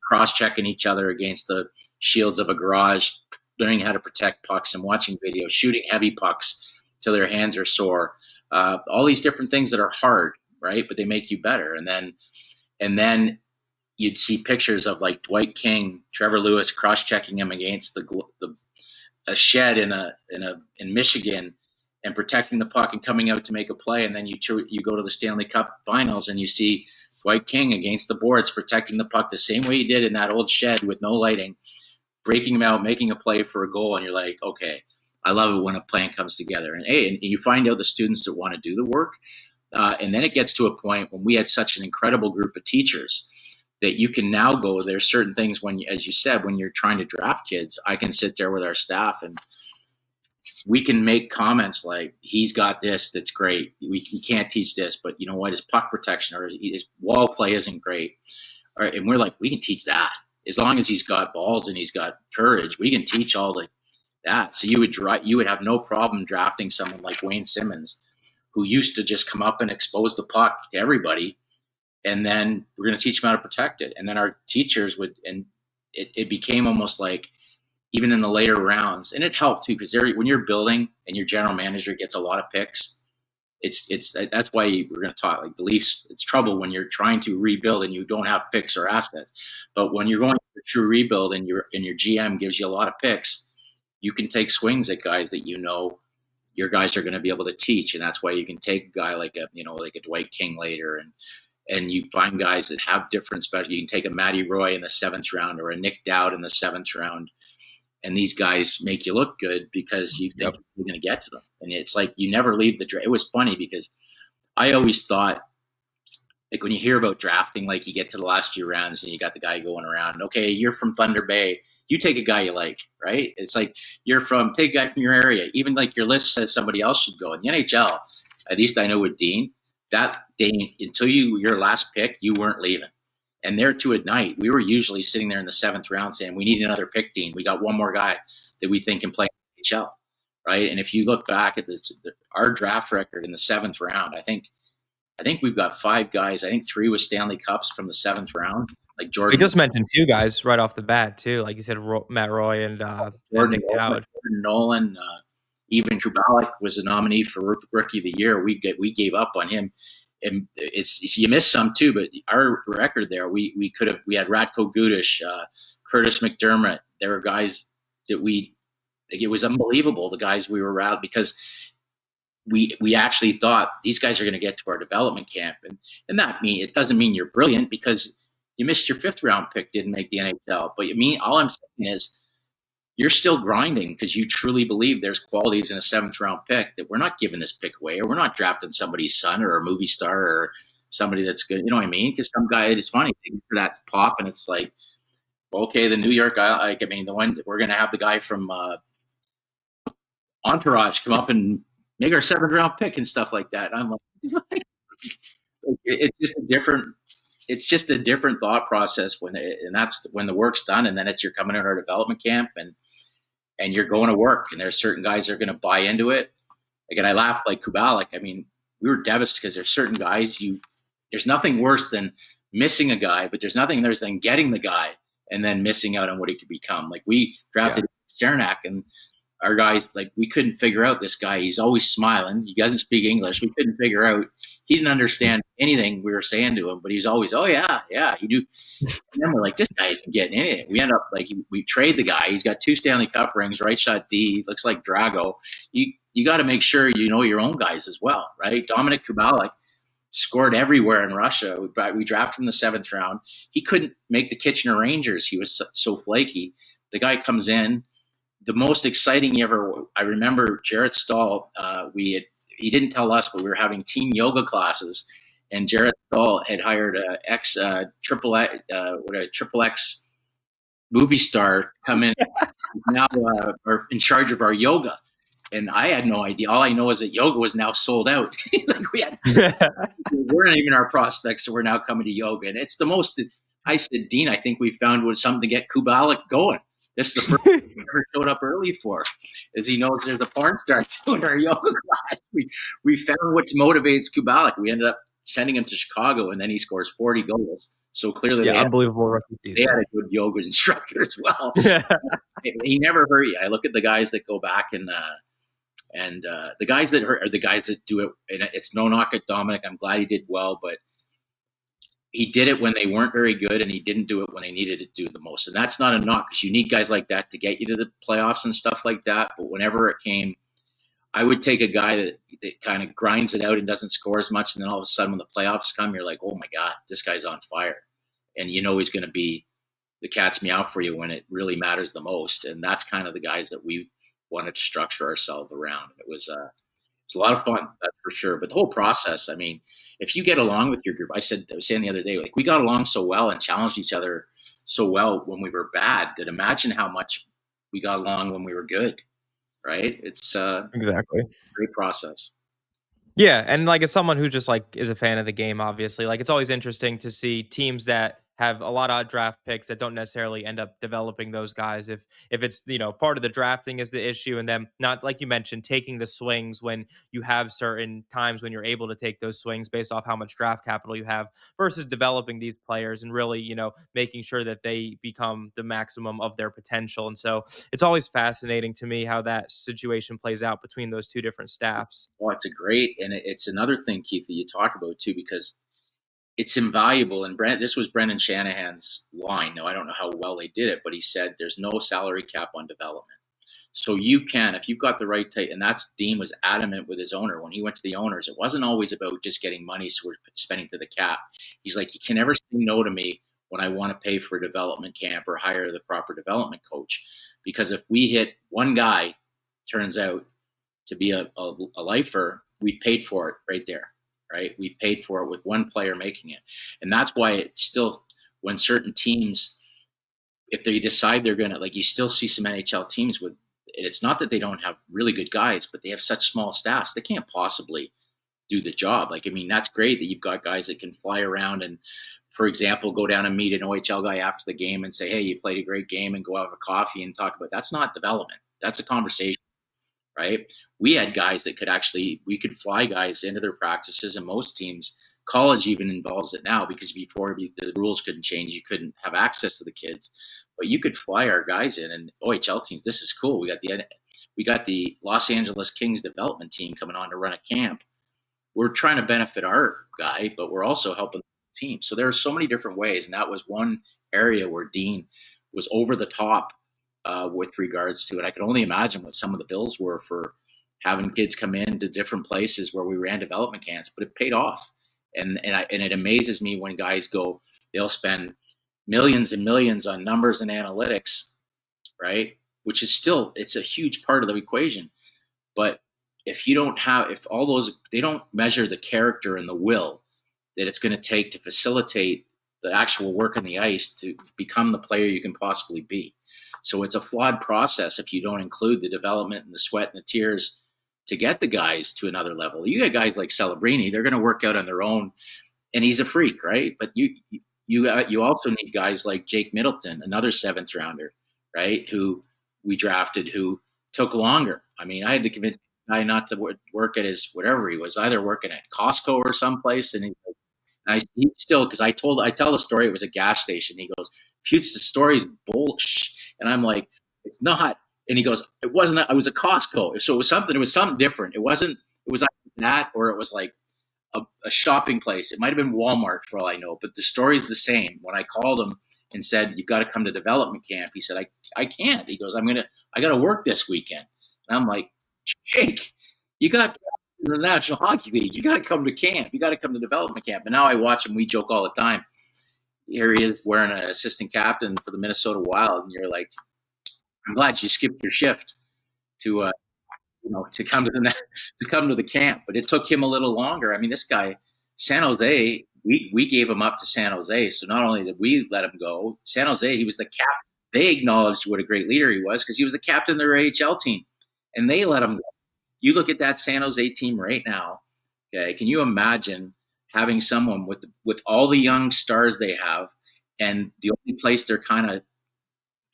cross-checking each other against the shields of a garage, learning how to protect pucks and watching videos, shooting heavy pucks till their hands are sore. All these different things that are hard, right? But they make you better. And then you'd see pictures of like Dwight King, Trevor Lewis cross-checking him against a shed in Michigan and protecting the puck and coming out to make a play. And then you go to the Stanley Cup finals and you see Dwight King against the boards protecting the puck the same way he did in that old shed with no lighting, breaking him out, making a play for a goal. And you're like, okay, I love it when a plan comes together. And you find out the students that want to do the work. And then it gets to a point when we had such an incredible group of teachers that you can now go, there's certain things when, as you said, when you're trying to draft kids, I can sit there with our staff and we can make comments like, he's got this, that's great. He can't teach this, but you know what, his puck protection or his wall play isn't great. All right, and we're like, we can teach that. As long as he's got balls and he's got courage, we can teach all that. So you would have no problem drafting someone like Wayne Simmons, who used to just come up and expose the puck to everybody. And then we're going to teach them how to protect it. And then our teachers would, and it became almost like, even in the later rounds, and it helped too, because when you're building and your general manager gets a lot of picks, that's why we're going to talk like the Leafs. It's trouble when you're trying to rebuild and you don't have picks or assets. But when you're going through a true rebuild and your GM gives you a lot of picks, you can take swings at guys that your guys are going to be able to teach, and that's why you can take a guy like a Dwight King later, and you find guys that have different special. You can take a Matty Roy in the 7th round or a Nick Dowd in the 7th round, and these guys make you look good because you think you're going to get to them. And it's like you never leave the draft. It was funny because I always thought, like when you hear about drafting, like you get to the last few rounds and you got the guy going around. Okay, you're from Thunder Bay. You take a guy you like, right? It's like take a guy from your area. Even like your list says somebody else should go. In the NHL, at least I know with Dean, that day until your last pick, you weren't leaving. And there too at night, we were usually sitting there in the 7th round saying, we need another pick, Dean. We got one more guy that we think can play in the NHL, right? And if you look back at our draft record in the 7th round, I think we've got 5 guys. I think 3 was Stanley Cups from the 7th round. Like Jordan. We just mentioned 2 guys right off the bat too. Like you said, Matt Roy and Nick Dowd. Jordan Nolan, even Trubalik was a nominee for Rookie of the Year. We gave up on him. and you missed some too. But our record there, we had Ratko Gudish, Curtis McDermott. There were guys that it was unbelievable. The guys we were around because we actually thought these guys are going to get to our development camp, and it doesn't mean you're brilliant because you missed your 5th round pick, didn't make the NHL. But all I'm saying is you're still grinding because you truly believe there's qualities in a 7th round pick that we're not giving this pick away, or we're not drafting somebody's son or a movie star or somebody that's good. You know what I mean? Because some guy, it's funny for that pop, and it's like, okay, the New York guy, the one we're going to have the guy from Entourage come up and make our 7th round pick and stuff like that. And I'm like, it's just a different thought process and that's when the work's done, and then you're coming in our development camp and you're going to work, and there's certain guys that are going to buy into it. Again, I laugh like Kubalik. We were devastated because there's certain guys there's nothing worse than missing a guy, but there's nothing worse than getting the guy and then missing out on what he could become. Like we drafted Cernak, and our guys, we couldn't figure out this guy. He's always smiling. He doesn't speak English. We couldn't figure out. He didn't understand anything we were saying to him, but he's always, oh yeah, you do. And then we're like, this guy isn't getting anything. We end up we trade the guy. He's got 2 Stanley Cup rings, right shot D, looks like Drago. You got to make sure you know your own guys as well, right? Dominic Kubalik scored everywhere in Russia. We drafted him in the 7th round. He couldn't make the Kitchener Rangers. He was so flaky. The guy comes in. The most exciting ever, I remember Jarrett Stahl, he didn't tell us, but we were having team yoga classes, and Jarrett Stahl had hired a triple X movie star to come in, now are in charge of our yoga. And I had no idea. All I know is that yoga was now sold out. We're not even our prospects, so we're now coming to yoga. And it's the most, I said, Dean, I think we found was something to get Kubalik going. This is the first thing he ever showed up early for, is he knows there's a porn star doing our yoga class. We found what motivates Kubalik. We ended up sending him to Chicago, and then he scores 40 goals. So clearly, unbelievable rookie season. They had a good yoga instructor as well. He never hurt you. I look at the guys that go back and the guys that hurt are the guys that do it. And it's no knock at Dominic. I'm glad he did well, but he did it when they weren't very good, and he didn't do it when they needed to do the most. And that's not a knock, because you need guys like that to get you to the playoffs and stuff like that. But whenever it came, I would take a guy that kind of grinds it out and doesn't score as much. And then all of a sudden when the playoffs come, you're like, oh my God, this guy's on fire. And you know he's going to be the cat's meow for you when it really matters the most. And that's kind of the guys that we wanted to structure ourselves around. It was a lot of fun, that's for sure. But the whole process, if you get along with your group, I was saying the other day, we got along so well and challenged each other so well when we were bad, that imagine how much we got along when we were good, right? It's exactly a great process. Yeah, and as someone who just is a fan of the game, obviously, it's always interesting to see teams that have a lot of draft picks that don't necessarily end up developing those guys. If it's, part of the drafting is the issue, and then not, like you mentioned, taking the swings when you have certain times when you're able to take those swings based off how much draft capital you have, versus developing these players and really, making sure that they become the maximum of their potential. And so it's always fascinating to me how that situation plays out between those two different staffs. Well, and it's another thing, Keith, that you talk about too, because it's invaluable. And this was Brendan Shanahan's line. Now, I don't know how well they did it, but he said there's no salary cap on development. So you can, if you've got the right type, and Dean was adamant with his owner. When he went to the owners, it wasn't always about just getting money, so we're spending to the cap. He's like, you can never say no to me when I want to pay for a development camp or hire the proper development coach. Because if we hit one guy, turns out to be a lifer, we've paid for it right there. Right? We've paid for it with one player making it. And that's why it's still, when certain teams, if they decide they're going to, you still see some NHL teams with, it's not that they don't have really good guys, but they have such small staffs, they can't possibly do the job. That's great that you've got guys that can fly around and, for example, go down and meet an OHL guy after the game and say, hey, you played a great game, and go have a coffee and talk about, that's not development. That's a conversation. Right? We had guys that we could fly guys into their practices, and most teams, college even involves it now, because before the rules couldn't change, you couldn't have access to the kids, but you could fly our guys in. And OHL teams, this is cool. We got the Los Angeles Kings development team coming on to run a camp. we're trying to benefit our guy, but we're also helping the team. So there are so many different ways. And that was one area where Dean was over the top with regards to it. I can only imagine what some of the bills were for having kids come in to different places where we ran development camps, but it paid off. And it amazes me when guys go, they'll spend millions and millions on numbers and analytics, right? Which is still, it's a huge part of the equation. But if you don't have, if all those, they don't measure the character and the will that it's going to take to facilitate the actual work on the ice to become the player you can possibly be. So it's a flawed process if you don't include the development and the sweat and the tears to get the guys to another level. You got guys like Celebrini, they're going to work out on their own, and he's a freak, right? But you also need guys like Jake Middleton, another 7th rounder, right? Who we drafted, who took longer. I mean, I had to convince the guy not to work at his, whatever he was, either working at Costco or someplace. And he still, because I tell the story, it was a gas station. He goes, Futes, the story's bullshit. And I'm like, it's not. And he goes, it wasn't, it was a Costco. So it was something different. It was like that, or it was like a shopping place. It might've been Walmart for all I know, but the story's the same. When I called him and said, you've got to come to development camp, he said, I can't. He goes, I got to work this weekend. And I'm like, Jake, you got in the National Hockey League. You got to come to camp. You got to come to development camp. And now I watch him. We joke all the time. Here he is wearing an assistant captain for the Minnesota Wild. And you're like, I'm glad you skipped your shift to come to the camp. But it took him a little longer. I mean, this guy, San Jose, we gave him up to San Jose. So not only did we let him go, San Jose, he was the cap. They acknowledged what a great leader he was because he was the captain of their AHL team, and they let him go. You look at that San Jose team right now. Okay, can you imagine having someone with all the young stars they have, and the only place they're kind of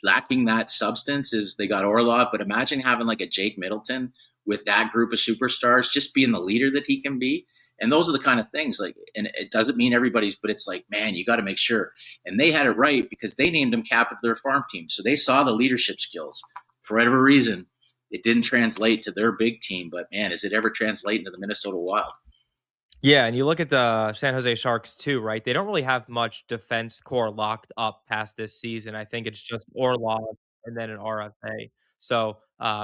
lacking that substance is they got Orlov, but imagine having like a Jake Middleton with that group of superstars, just being the leader that he can be. And those are the kind of things, like, and it doesn't mean everybody's, but it's like, man, you got to make sure. And they had it right because they named him captain of their farm team. So they saw the leadership skills. For whatever reason, it didn't translate to their big team, but man, is it ever translating to the Minnesota Wild? Yeah, and you look at the San Jose Sharks too, right? They don't really have much defense core locked up past this season. I think it's just Orlov and then an RFA. So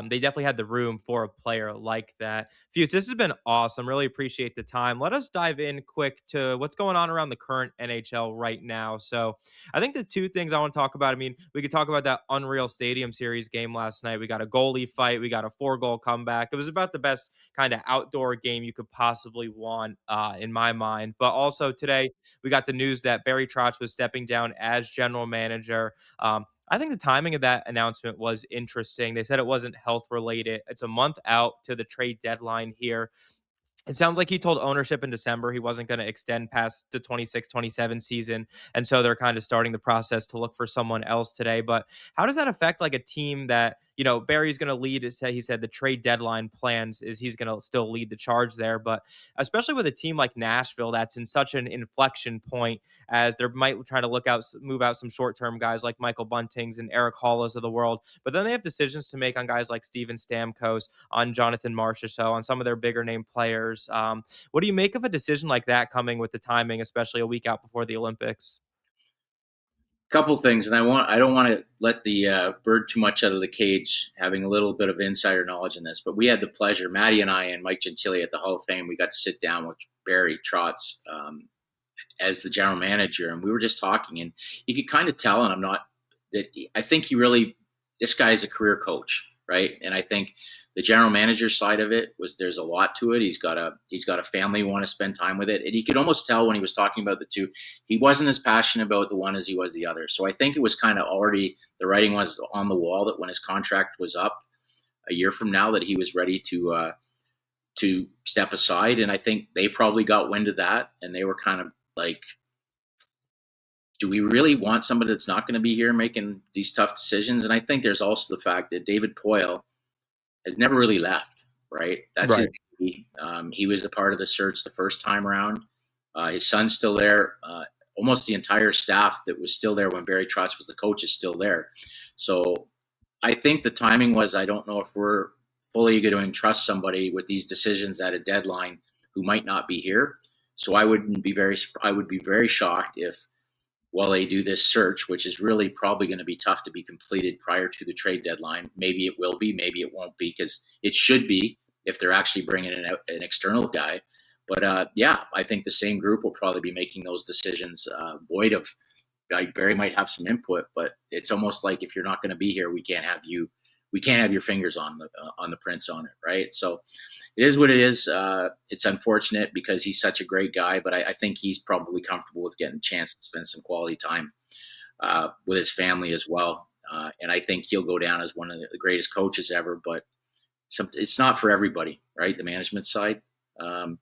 they definitely had the room for a player like that. Futes, this has been awesome. Really appreciate the time. Let us dive in quick to what's going on around the current NHL right now. So I think the two things I want to talk about, I mean, we could talk about that Unreal Stadium Series game last night. We got a goalie fight. We got a 4-goal comeback. It was about the best kind of outdoor game you could possibly want in my mind. But also today, we got the news that Barry Trotz was stepping down as general manager. I think the timing of that announcement was interesting. They said it wasn't health related. It's a month out to the trade deadline here. It sounds like he told ownership in December he wasn't going to extend past the 26-27 season. And so they're kind of starting the process to look for someone else today. But how does that affect like a team that, Barry's going to lead? He said the trade deadline plans is he's going to still lead the charge there. But especially with a team like Nashville, that's in such an inflection point as they might try to move out some short-term guys like Michael Buntings and Eric Hollis of the world. But then they have decisions to make on guys like Steven Stamkos, on Jonathan Marchessault, on some of their bigger name players. What do you make of a decision like that coming with the timing, especially a week out before the Olympics? Couple things, and I don't want to let the bird too much out of the cage, having a little bit of insider knowledge in this, but we had the pleasure, Maddie and I and Mike Gentili at the Hall of Fame, we got to sit down with Barry Trotz as the general manager, and we were just talking, and you could kind of tell, and I think this guy is a career coach, right? And I think the general manager side of it there's a lot to it. He's got a family who want to spend time with it. And you could almost tell when he was talking about the two, he wasn't as passionate about the one as he was the other. So I think it was kind of already, the writing was on the wall that when his contract was up a year from now, that he was ready to step aside. And I think they probably got wind of that. And they were kind of like, do we really want somebody that's not going to be here making these tough decisions? And I think there's also the fact that David Poile has never really left, right? That's right. He was a part of the search the first time around. His son's still there. Almost the entire staff that was still there when Barry Trotz was the coach is still there. So I think the timing was, I don't know if we're fully going to entrust somebody with these decisions at a deadline who might not be here. So I would be very shocked if, while they do this search, which is really probably going to be tough to be completed prior to the trade deadline. Maybe it will be, maybe it won't be, because it should be if they're actually bringing in an external guy. But I think the same group will probably be making those decisions, void of. Barry might have some input, but it's almost like, if you're not going to be here, we can't have your fingers on the prints on it, right? So it is what it is. It's unfortunate because he's such a great guy, but I think he's probably comfortable with getting a chance to spend some quality time with his family as well. And I think he'll go down as one of the greatest coaches ever, but it's not for everybody, right? The management side. And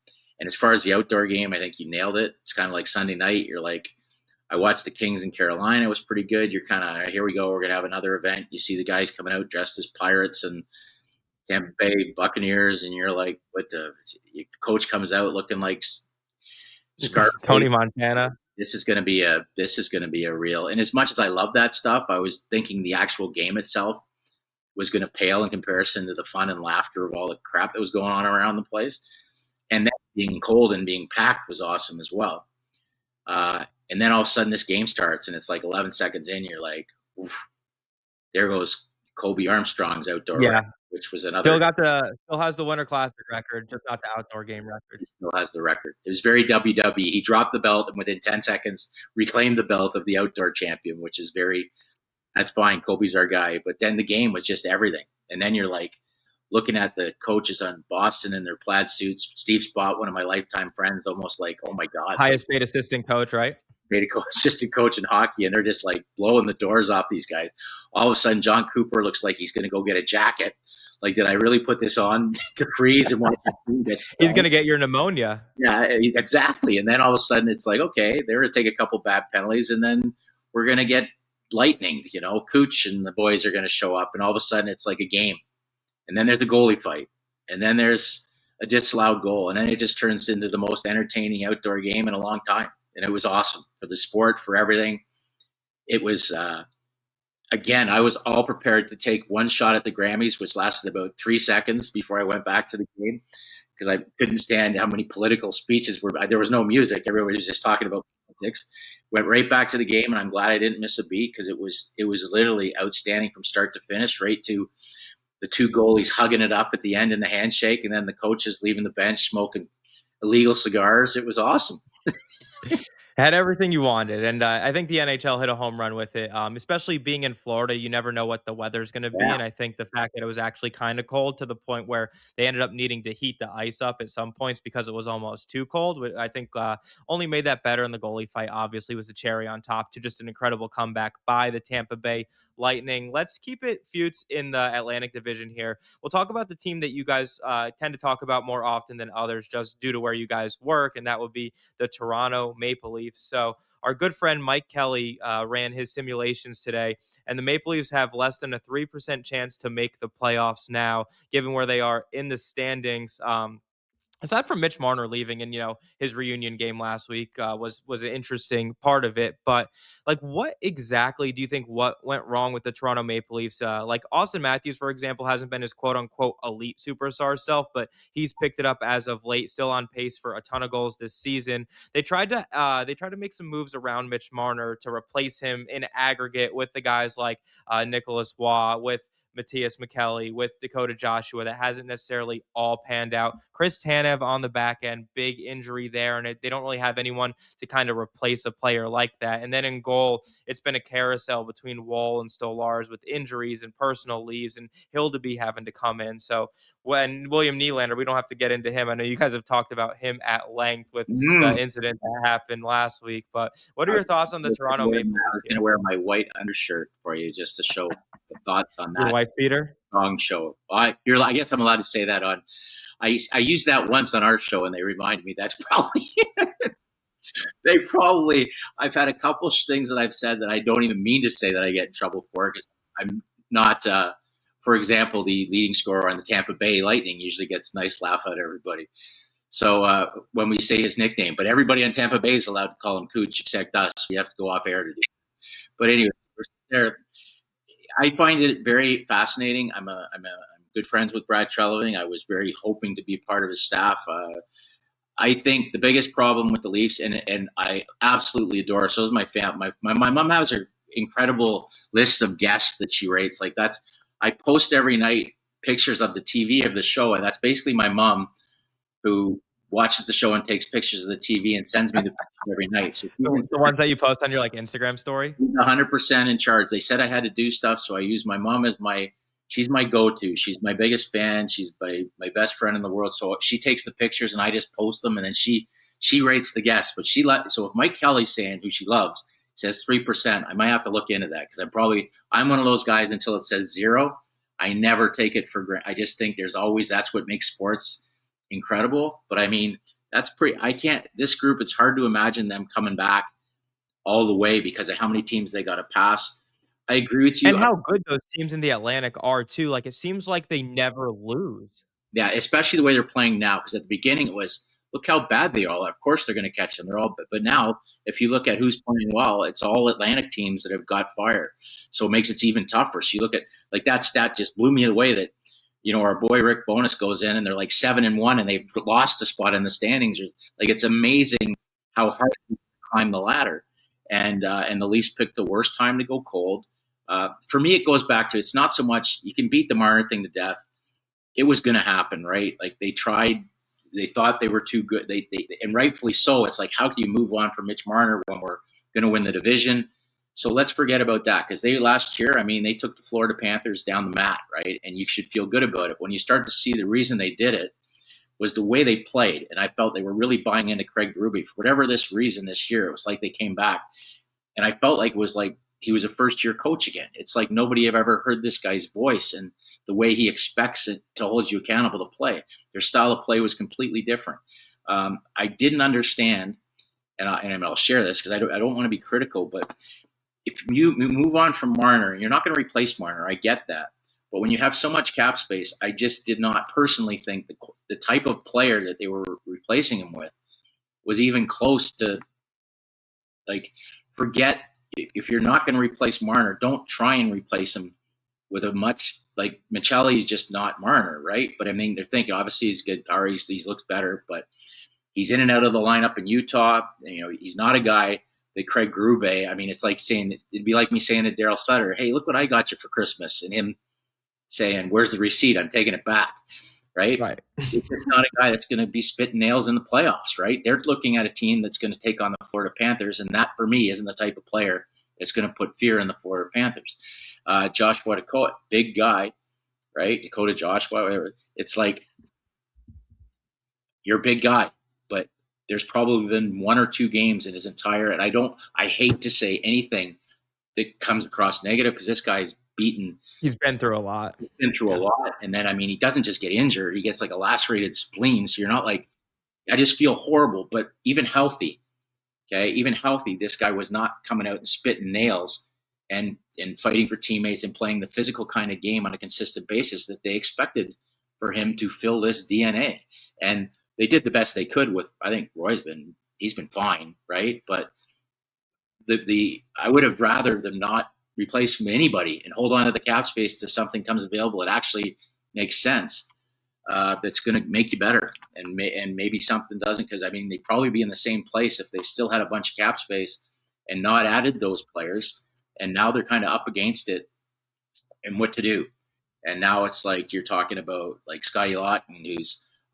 as far as the outdoor game, I think you nailed it. It's kind of like Sunday night. You're like, I watched the Kings in Carolina. It was pretty good. You're kind of, here we go. We're going to have another event. You see the guys coming out dressed as Pirates and Tampa Bay Buccaneers, and you're like, what the coach comes out looking like Scarface. Tony Montana. This is going to be a real. And as much as I love that stuff, I was thinking the actual game itself was going to pale in comparison to the fun and laughter of all the crap that was going on around the place. And then being cold and being packed was awesome as well. And then all of a sudden this game starts and it's like 11 seconds in, you're like, oof, there goes Kobe Armstrong's outdoor record, which was another. Still has the Winter Classic record, just not the outdoor game record. He still has the record. It was very WWE. He dropped the belt and within 10 seconds reclaimed the belt of the outdoor champion, which is that's fine. Kobe's our guy. But then the game was just everything. And then you're like looking at the coaches on Boston in their plaid suits. Steve Spott, one of my lifetime friends, almost like, oh my God. Highest paid assistant coach, right? Assistant coach in hockey, and they're just like blowing the doors off these guys. All of a sudden, John Cooper looks like he's going to go get a jacket. Like, did I really put this on to freeze and watch the team get spelled? He's going to get your pneumonia. Yeah, exactly. And then all of a sudden, it's like, okay, they're going to take a couple bad penalties, and then we're going to get lightninged. Cooch and the boys are going to show up, and all of a sudden, it's like a game. And then there's the goalie fight, and then there's a disallowed goal, and then it just turns into the most entertaining outdoor game in a long time. And it was awesome for the sport, for everything. It was, again, I was all prepared to take one shot at the Grammys, which lasted about 3 seconds before I went back to the game, because I couldn't stand how many political speeches were. There was no music. Everybody was just talking about politics. Went right back to the game, and I'm glad I didn't miss a beat, because it was literally outstanding from start to finish, right to the two goalies hugging it up at the end in the handshake, and then the coaches leaving the bench smoking illegal cigars. It was awesome. Had everything you wanted, and I think the NHL hit a home run with it. Especially being in Florida, you never know what the weather's going to be, and I think the fact that it was actually kind of cold to the point where they ended up needing to heat the ice up at some points because it was almost too cold, I think only made that better. And the goalie fight obviously was the cherry on top to just an incredible comeback by the Tampa Bay Lightning. Let's keep it, Futes, in the Atlantic Division here. We'll talk about the team that you guys tend to talk about more often than others, just due to where you guys work, and that would be the Toronto Maple Leafs. So our good friend Mike Kelly ran his simulations today, and the Maple Leafs have less than a 3% chance to make the playoffs now, given where they are in the standings. Aside from Mitch Marner leaving, and his reunion game last week was an interesting part of it, but like, what exactly do you think what went wrong with the Toronto Maple Leafs? Like Austin Matthews, for example, hasn't been his quote unquote elite superstar self, but he's picked it up as of late, still on pace for a ton of goals this season. They tried to make some moves around Mitch Marner to replace him in aggregate with the guys like Nicholas Waugh, with Matthias McKelly, with Dakota Joshua. That hasn't necessarily all panned out. Chris Tanev on the back end, big injury there, and they don't really have anyone to kind of replace a player like that. And then in goal, it's been a carousel between Wall and Stolarz with injuries and personal leaves, and Hildeby having to come in. So when William Nylander, we don't have to get into him. I know you guys have talked about him at length with the incident that happened last week, but what are your thoughts on the Toronto Maple Leafs? I was going to wear my white undershirt for you just to show the thoughts on that. Your wife beater? Wrong show. I guess I'm allowed to say that on. I used that once on our show, and they reminded me that's probably. I've had a couple things that I've said that I don't even mean to say that I get in trouble for, because I'm not. For example, the leading scorer on the Tampa Bay Lightning usually gets a nice laugh out of everybody. So when we say his nickname, but everybody on Tampa Bay is allowed to call him Cooch except us. We have to go off air to do it. But anyway, I find it very fascinating. I'm good friends with Brad Treliving. I was very hoping to be part of his staff. I think the biggest problem with the Leafs, and I absolutely adore her. So is my fam. My mom has her incredible list of guests that she rates. Like I post every night pictures of the TV of the show, and that's basically my mom who watches the show and takes pictures of the TV and sends me the pictures every night. So The ones that you post on your like Instagram story. she's 100% in charge. They said I had to do stuff, so I use my mom as she's my go-to. She's my biggest fan. She's my best friend in the world. So she takes the pictures and I just post them, and then she rates the guests. But so if Mike Kelly's saying, who she loves, says 3%, I might have to look into that, because I'm one of those guys until it says 0. I never take it for granted. I just think that's what makes sports incredible. But I mean, this group, it's hard to imagine them coming back all the way because of how many teams they got to pass. I agree with you. And how good those teams in the Atlantic are too. Like, it seems like they never lose. Yeah, especially the way they're playing now. Because at the beginning it was, look how bad they are. Of course they're going to catch them. But now, if you look at who's playing well, it's all Atlantic teams that have got fired. So it makes it even tougher. So you look at, like, that stat just blew me away that, our boy Rick Bowness goes in and they're like 7-1 and they've lost a spot in the standings. Like, it's amazing how hard they climb the ladder. And the Leafs picked the worst time to go cold. For me, it goes back to, it's not so much you can beat the Marner thing to death. It was going to happen, right? Like, they tried, they thought they were too good. They and rightfully so. It's like, how can you move on from Mitch Marner when we're going to win the division? So let's forget about that, because last year, I mean, they took the Florida Panthers down the mat, right? And you should feel good about it. When you start to see the reason they did it was the way they played. And I felt they were really buying into Craig Berube. For whatever this reason this year, it was like they came back. And I felt like it was like he was a first-year coach again. It's like nobody have ever heard this guy's voice and the way he expects it to hold you accountable to play. Their style of play was completely different. I didn't understand, and I'll share this because I don't want to be critical, but if you move on from Marner, you're not going to replace Marner. I get that. But when you have so much cap space, I just did not personally think the type of player that they were replacing him with was even close to, like, forget, if you're not going to replace Marner, don't try and replace him with a much, like, Michelli is just not Marner, right? But I mean, they're thinking, obviously he's good power, he looks better, but he's in and out of the lineup in Utah. He's not a guy that Craig Berube, I mean, it'd be like me saying to Daryl Sutter, hey, look what I got you for Christmas, and him saying, where's the receipt? I'm taking it back, right? He's not a guy that's going to be spitting nails in the playoffs, right? They're looking at a team that's going to take on the Florida Panthers, and that, for me, isn't the type of player that's going to put fear in the Florida Panthers. Joshua Dakota, big guy, right? Dakota Joshua, whatever. It's like, you're a big guy, but there's probably been 1 or 2 games in his entire, and I hate to say anything that comes across negative, because this guy's beaten. He's been through a lot. A lot. And then, I mean, he doesn't just get injured. He gets like a lacerated spleen. So you're not like, I just feel horrible. But even healthy, this guy was not coming out and spitting nails and fighting for teammates and playing the physical kind of game on a consistent basis that they expected for him to fill this DNA. And they did the best they could with, I think he's been fine, right? But I would have rather them not replace anybody and hold on to the cap space till something comes available that actually makes sense, that's going to make you better, and maybe something doesn't, because I mean, they'd probably be in the same place if they still had a bunch of cap space and not added those players, and now they're kind of up against it and what to do. And now it's like you're talking about, like, Scotty Lawton,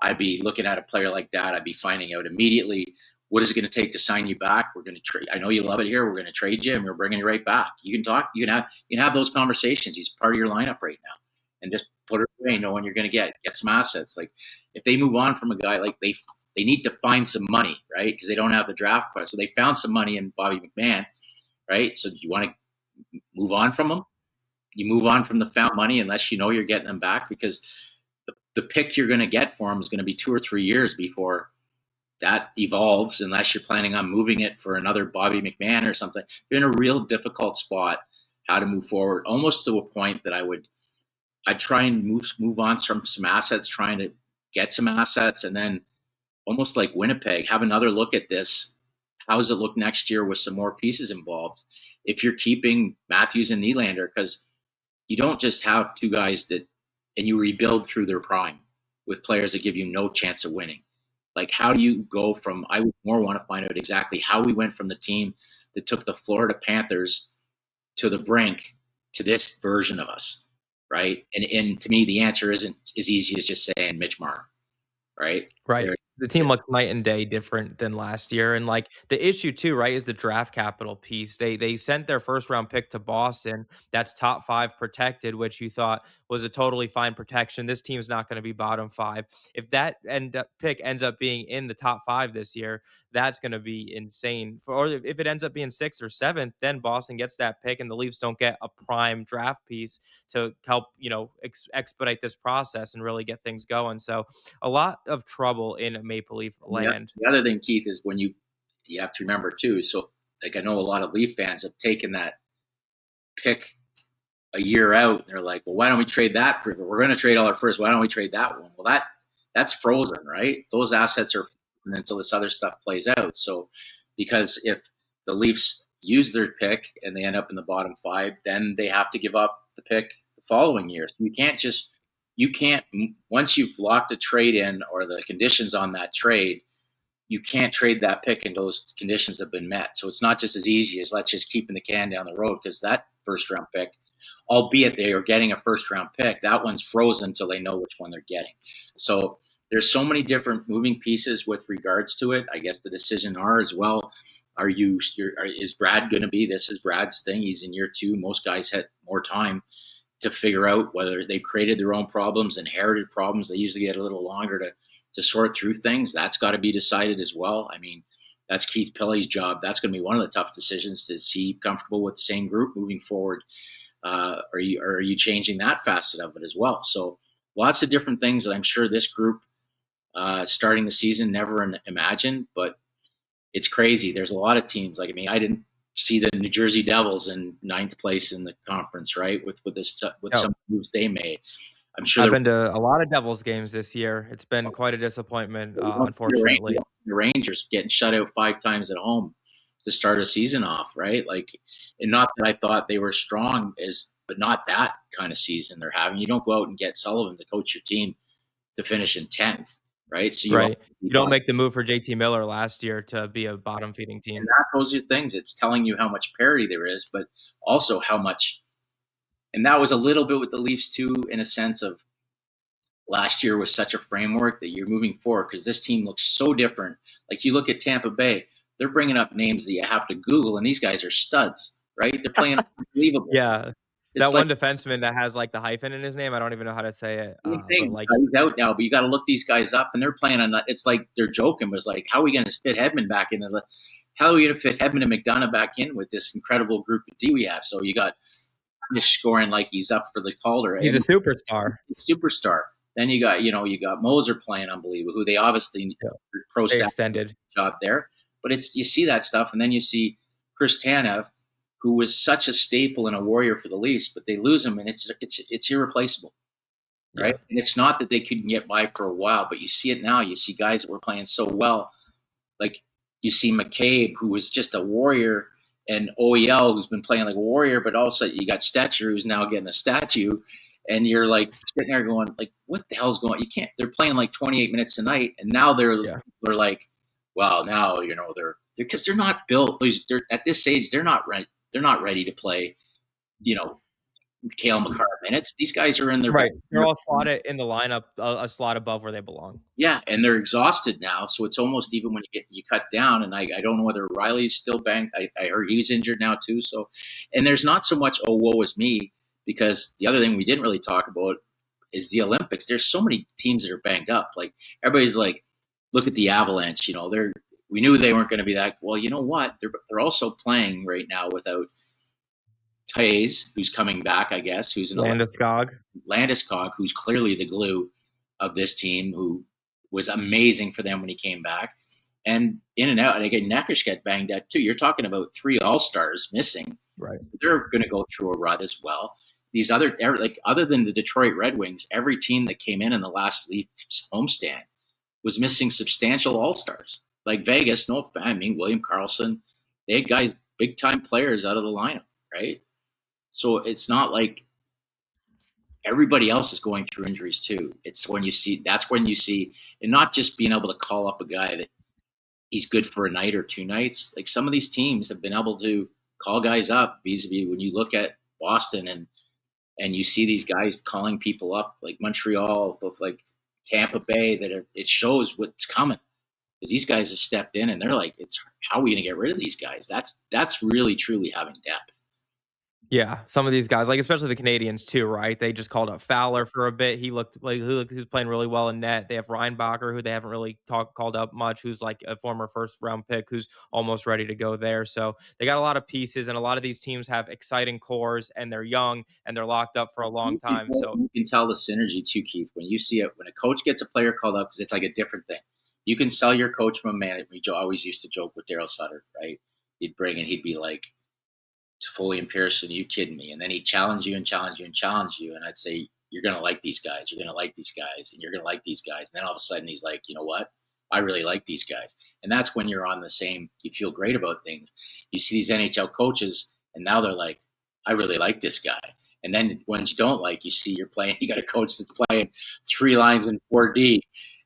I'd be looking at a player like that, I'd be finding out immediately, what is it going to take to sign you back? We're going to trade. I know you love it here. We're going to trade you, and we're bringing you right back. You can talk. You can have those conversations. He's part of your lineup right now, and just put it away, knowing you're going to get some assets. Like, if they move on from a guy, like, they need to find some money, right? Because they don't have the draft price. So they found some money in Bobby McMahon, right? So do you want to move on from him? You move on from the found money unless you know you're getting them back, because the pick you're going to get for him is going to be 2 or 3 years before that evolves, unless you're planning on moving it for another Bobby McMahon or something. They're in a real difficult spot how to move forward, almost to a point that I'd try and move on from some assets, trying to get some assets, and then almost like Winnipeg, have another look at this. How does it look next year with some more pieces involved? If you're keeping Matthews and Nylander, because you don't just have 2 guys and you rebuild through their prime with players that give you no chance of winning. Like, how do you go from, I would more want to find out exactly how we went from the team that took the Florida Panthers to the brink to this version of us, right? And to me, the answer isn't as easy as just saying Mitch Marner, right? Right. There, The team looks night and day different than last year, and, like, the issue too, right, is the draft capital piece. They sent their first round pick to Boston. That's top 5 protected, which you thought was a totally fine protection. This team's not gonna be bottom 5. If that pick ends up being in the top 5 this year, that's gonna be insane. Or if it ends up being 6th or 7th, then Boston gets that pick, and the Leafs don't get a prime draft piece to help, expedite this process and really get things going. So a lot of trouble in Maple Leaf land. the other thing, Keith, is when you have to remember too. So, like, I know a lot of Leaf fans have taken that pick a year out. And they're like, well, why don't we trade that for? We're going to trade all our first. Why don't we trade that one? Well, that's frozen, right? Those assets are frozen until this other stuff plays out. So, because if the Leafs use their pick and they end up in the bottom 5, then they have to give up the pick the following year. So you can't, once you've locked a trade in or the conditions on that trade, you can't trade that pick until those conditions have been met. So it's not just as easy as let's just keeping the can down the road, because that first round pick, albeit they are getting a first round pick, that one's frozen until they know which one they're getting. So there's so many different moving pieces with regards to it. I guess the decision are as well. Is Brad going to be? This is Brad's thing. He's in year 2. Most guys had more time to figure out whether they've created their own problems, inherited problems. They usually get a little longer to sort through things. That's got to be decided as well. I mean, that's Keith Pilley's job. That's going to be one of the tough decisions. Is he comfortable with the same group moving forward? Are you changing that facet of it as well? So lots of different things that I'm sure this group starting the season never imagined, but it's crazy. There's a lot of teams. Like, I mean, I didn't see the New Jersey Devils in 9th place in the conference, right? With some moves they made. I'm sure I've been to a lot of Devils games this year. It's been quite a disappointment, unfortunately. The Rangers getting shut out 5 times at home to start a season off, right? Like, and not that I thought they were strong, but not that kind of season they're having. You don't go out and get Sullivan to coach your team to finish in 10th, right? So you don't make the move for JT Miller last year to be a bottom feeding team. And those are things. It's telling you how much parity there is, but also how much. And that was a little bit with the Leafs too, in a sense of last year was such a framework that you're moving forward, because this team looks so different. Like, you look at Tampa Bay, they're bringing up names that you have to Google, and these guys are studs, right? They're playing unbelievable. Yeah. That one defenseman that has, like, the hyphen in his name, I don't even know how to say it. But, like, he's out now, but you got to look these guys up, and they're playing on. It's like they're joking. It was like, how are we going to fit Hedman back in? How are we going to fit Hedman and McDonough back in with this incredible group of D we have? So you got scoring like he's up for the Calder. He's a superstar. Superstar. Then you got Moser playing unbelievable, who they obviously pro staff extended job there. But you see that stuff, and then you see Chris Tanev, who was such a staple and a warrior for the Leafs, but they lose him, and it's irreplaceable, right? Yeah. And it's not that they couldn't get by for a while, but you see it now. You see guys that were playing so well, like you see McCabe, who was just a warrior, and OEL, who's been playing like a warrior, but also you got Stetcher, who's now getting a statue, and you're like sitting there going, like, what the hell's going on? You can't. They're playing like 28 minutes a night, and now they're like, well, now they're because they're not built. They're at this age, they're not ready. They're not ready to play, Cale Makar minutes. These guys are in their right. They're all slotted in the lineup, a slot above where they belong. Yeah, and they're exhausted now. So it's almost even when you cut down. And I don't know whether Riley's still banged. I heard he's injured now too. So, and there's not so much woe is me, because the other thing we didn't really talk about is the Olympics. There's so many teams that are banged up. Like, everybody's like, look at the Avalanche. We knew they weren't going to be that. Well, you know what? They're also playing right now without Tays, who's coming back, I guess, who's Landeskog, who's clearly the glue of this team, who was amazing for them when he came back. And in and out, and again, Neckish got banged up too. You're talking about 3 All-Stars missing. Right. They're going to go through a rut as well. These other than the Detroit Red Wings, every team that came in the last Leafs homestand was missing substantial All-Stars. Like Vegas, William Karlsson, they had guys, big-time players out of the lineup, right? So it's not like everybody else is going through injuries too. That's when you see, and not just being able to call up a guy that he's good for a night or 2 nights. Like some of these teams have been able to call guys up vis-a-vis when you look at Boston and you see these guys calling people up like Montreal, like Tampa Bay, it shows what's coming. Because these guys have stepped in and they're like, how are we going to get rid of these guys? That's really truly having depth. Yeah, some of these guys, like especially the Canadians too, right? They just called up Fowler for a bit. He looked like he was playing really well in net. They have Reinbacher, who they haven't really called up much, who's like a former first round pick, who's almost ready to go there. So they got a lot of pieces, and a lot of these teams have exciting cores, and they're young and they're locked up for a long time. So you can tell the synergy too, Keith, when you see it when a coach gets a player called up, because it's like a different thing. You can sell your coach from a man. We always used to joke with Daryl Sutter, right? He'd bring and he'd be like, to Foley and Pearson, you kidding me? And then he'd challenge you and challenge you and challenge you. And I'd say, you're going to like these guys. You're going to like these guys. And you're going to like these guys. And then all of a sudden he's like, you know what? I really like these guys. And that's when you're on the same, you feel great about things. You see these NHL coaches and now they're like, I really like this guy. And then ones you don't like, you see you're playing, you got a coach that's playing 3 lines in 4D.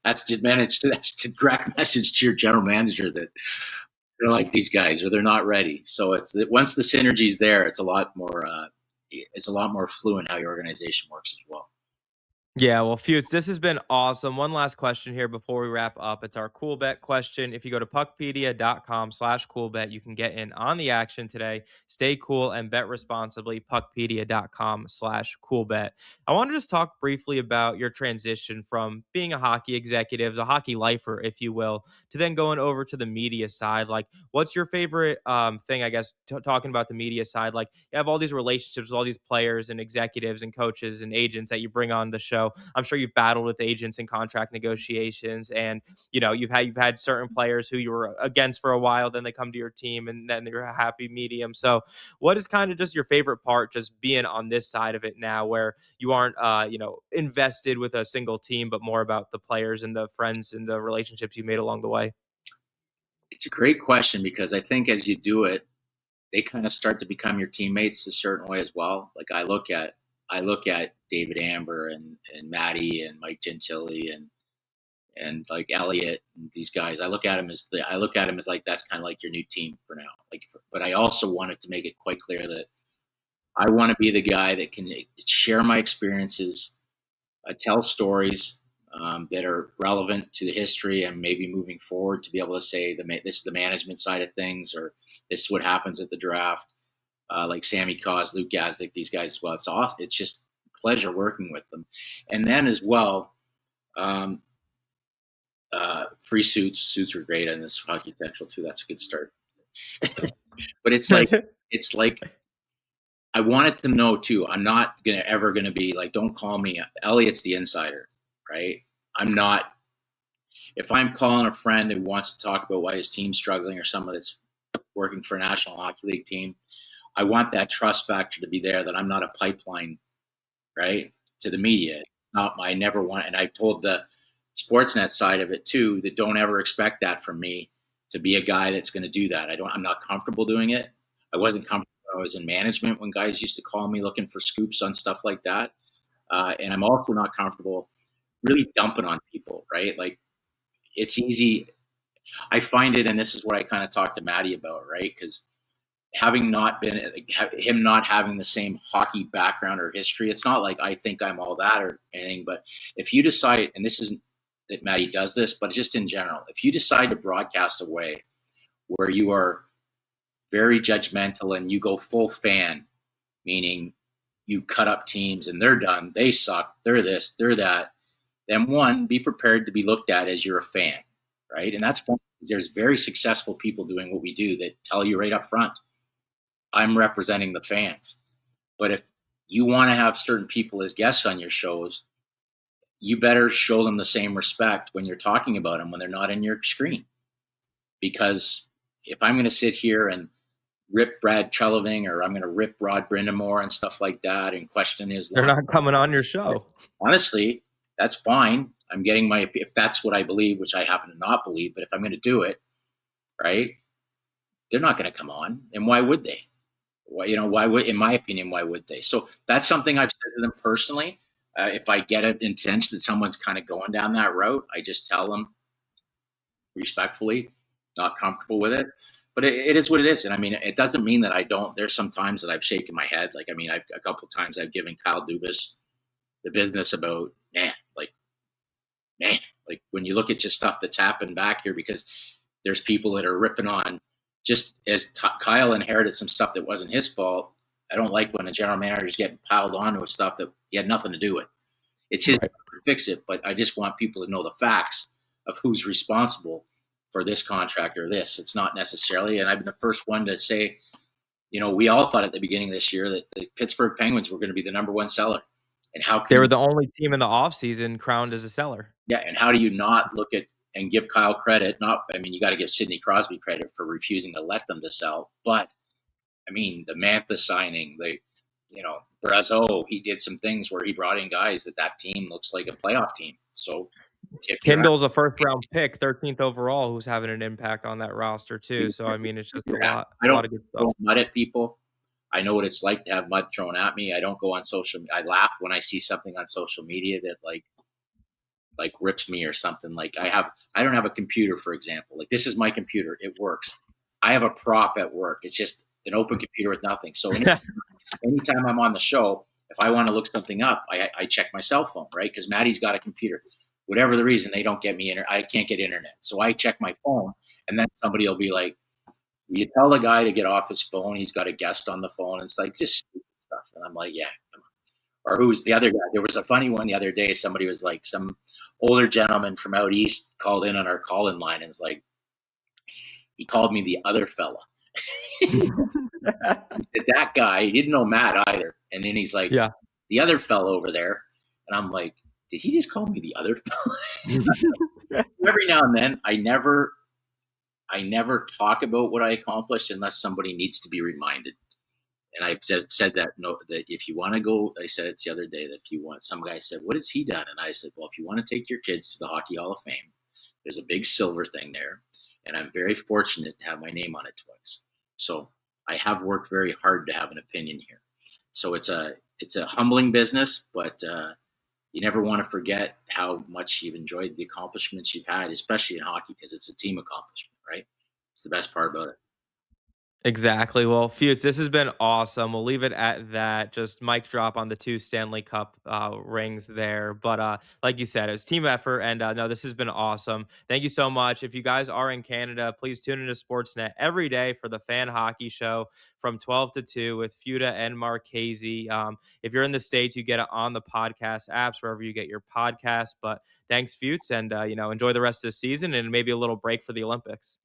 That's to direct message to your general manager that they're like these guys or they're not ready. So once the synergy's there, it's a lot more fluent how your organization works as well. yeah, well, Futes, this has been awesome. One last question here before we wrap up. It's our cool bet question. If you go to puckpedia.com/coolbet, you can get in on the action today. Stay cool and bet responsibly. Puckpedia.com/coolbet. I want to just talk briefly about your transition from being a hockey executive, a hockey lifer, if you will, to then going over to the media side. Like, what's your favorite thing, I guess, talking about the media side? Like, you have all these relationships with all these players and executives and coaches and agents that you bring on the show. I'm sure you've battled with agents in contract negotiations, and you've had certain players who you were against for a while, then they come to your team, and then you're a happy medium. So, what is kind of just your favorite part, just being on this side of it now, where you aren't invested with a single team, but more about the players and the friends and the relationships you made along the way? It's a great question because I think as you do it, they kind of start to become your teammates a certain way as well. Like I look at David Amber and Matty and Mike Gentili and like Elliot and these guys. I look at them as like that's kind of like your new team for now. But I also wanted to make it quite clear that I want to be the guy that can share my experiences, tell stories that are relevant to the history and maybe moving forward to be able to say this is the management side of things or this is what happens at the draft. Like Sammy Cos, Luke Gazdick, these guys as well. It's awesome. It's just pleasure working with them. And then as well, free suits are great on this Hockey Central too. That's a good start. But it's like I wanted them to know too. I'm not ever gonna be like, don't call me. Elliot's the insider, right? I'm not. If I'm calling a friend who wants to talk about why his team's struggling or someone that's working for a National Hockey League team, I want that trust factor to be there that I'm not a pipeline, right, to the media. I never want, and I told the Sportsnet side of it too, that don't ever expect that from me to be a guy that's going to do that. I'm not comfortable doing it. I wasn't comfortable when I was in management when guys used to call me looking for scoops on stuff like that. And I'm also not comfortable really dumping on people, right? Like it's easy. I find it, and this is what I kind of talked to Matty about, right? Because him not having the same hockey background or history, it's not like I think I'm all that or anything, but if you decide, and this isn't that Matty does this, but just in general, if you decide to broadcast a way where you are very judgmental and you go full fan, meaning you cut up teams and they're done, they suck, they're this, they're that, then one, be prepared to be looked at as you're a fan, right? And that's fun. There's very successful people doing what we do that tell you right up front, I'm representing the fans. But if you want to have certain people as guests on your shows, you better show them the same respect when you're talking about them when they're not in your screen. Because if I'm going to sit here and rip Brad Treliving or I'm going to rip Rod Brindamore and stuff like that and question his They're not coming on your show. Honestly, that's fine. I'm getting if that's what I believe, which I happen to not believe, but if I'm going to do it, right, they're not going to come on. And why would they? Why would, in my opinion, why would they? So that's something I've said to them personally. If I get an intention that someone's kind of going down that route, I just tell them respectfully, not comfortable with it. But it is what it is. And I mean, it doesn't mean that I don't. There's some times that I've shaken my head. Like, I mean, a couple of times I've given Kyle Dubas the business about, man, when you look at just stuff that's happened back here, because there's people that are ripping on, just as Kyle inherited some stuff that wasn't his fault. I don't like when a general manager is getting piled on with stuff that he had nothing to do with. It's his job to fix it, but I just want people to know the facts of who's responsible for this contract or this. It's not necessarily, and I've been the first one to say, we all thought at the beginning of this year that the Pittsburgh Penguins were going to be the number one seller. And how they were the only team in the offseason crowned as a seller. Yeah, and how do you not look at and give Kyle credit? You got to give Sidney Crosby credit for refusing to let them to sell. But, I mean, the Mantha signing, Brazeau, he did some things where he brought in guys that team looks like a playoff team. So Kindle's a first-round pick, 13th overall, who's having an impact on that roster too. So, I mean, it's just a lot of good stuff. I don't mud at people. I know what it's like to have mud thrown at me. I don't go on social media. I laugh when I see something on social media that like rips me or something. Like I don't have a computer, for example. Like, this is my computer. It works. I have a prop at work. It's just an open computer with nothing. So anytime I'm on the show, if I want to look something up, I check my cell phone, right? Because Maddie's got a computer. Whatever the reason, they don't get me I can't get internet. So I check my phone, and then somebody will be like, you tell the guy to get off his phone. He's got a guest on the phone. And it's like just stupid stuff. And I'm like, yeah, come on. Or who's the other guy? There was a funny one the other day. Somebody was like, some older gentleman from out east called in on our call-in line, and it's like, he called me the other fella. That guy, he didn't know Matt either. And then he's like, yeah, the other fella over there. And I'm like, did he just call me the other fella? Every now and then, I never talk about what I accomplished unless somebody needs to be reminded. And I've said that if you want to go, I said it the other day, that if you want, some guy said, what has he done? And I said, well, if you want to take your kids to the Hockey Hall of Fame, there's a big silver thing there. And I'm very fortunate to have my name on it twice. So I have worked very hard to have an opinion here. So it's a humbling business, but you never want to forget how much you've enjoyed the accomplishments you've had, especially in hockey, because it's a team accomplishment, right? It's the best part about it. Exactly. Well, Futes, this has been awesome. We'll leave it at that. Just mic drop on the 2 Stanley Cup rings there. But like you said, it was team effort. And no, this has been awesome. Thank you so much. If you guys are in Canada, please tune into Sportsnet every day for the Fan Hockey Show from 12 to 2 with Futa and Marchese. If you're in the States, you get it on the podcast apps, wherever you get your podcasts. But thanks, Futes. And, enjoy the rest of the season and maybe a little break for the Olympics.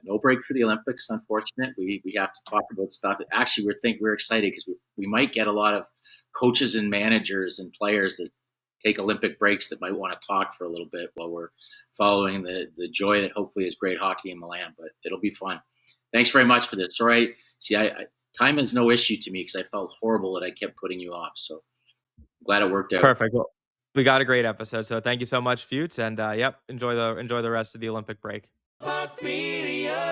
No break for the Olympics, unfortunate. We have to talk about stuff. Actually, we're excited because we might get a lot of coaches and managers and players that take Olympic breaks that might want to talk for a little bit while we're following the joy that hopefully is great hockey in Milan. But it'll be fun. Thanks very much for this. Sorry, time is no issue to me because I felt horrible that I kept putting you off. So I'm glad it worked out. Perfect. Well, we got a great episode. So thank you so much, Futes. And enjoy the rest of the Olympic break. PuckPedia.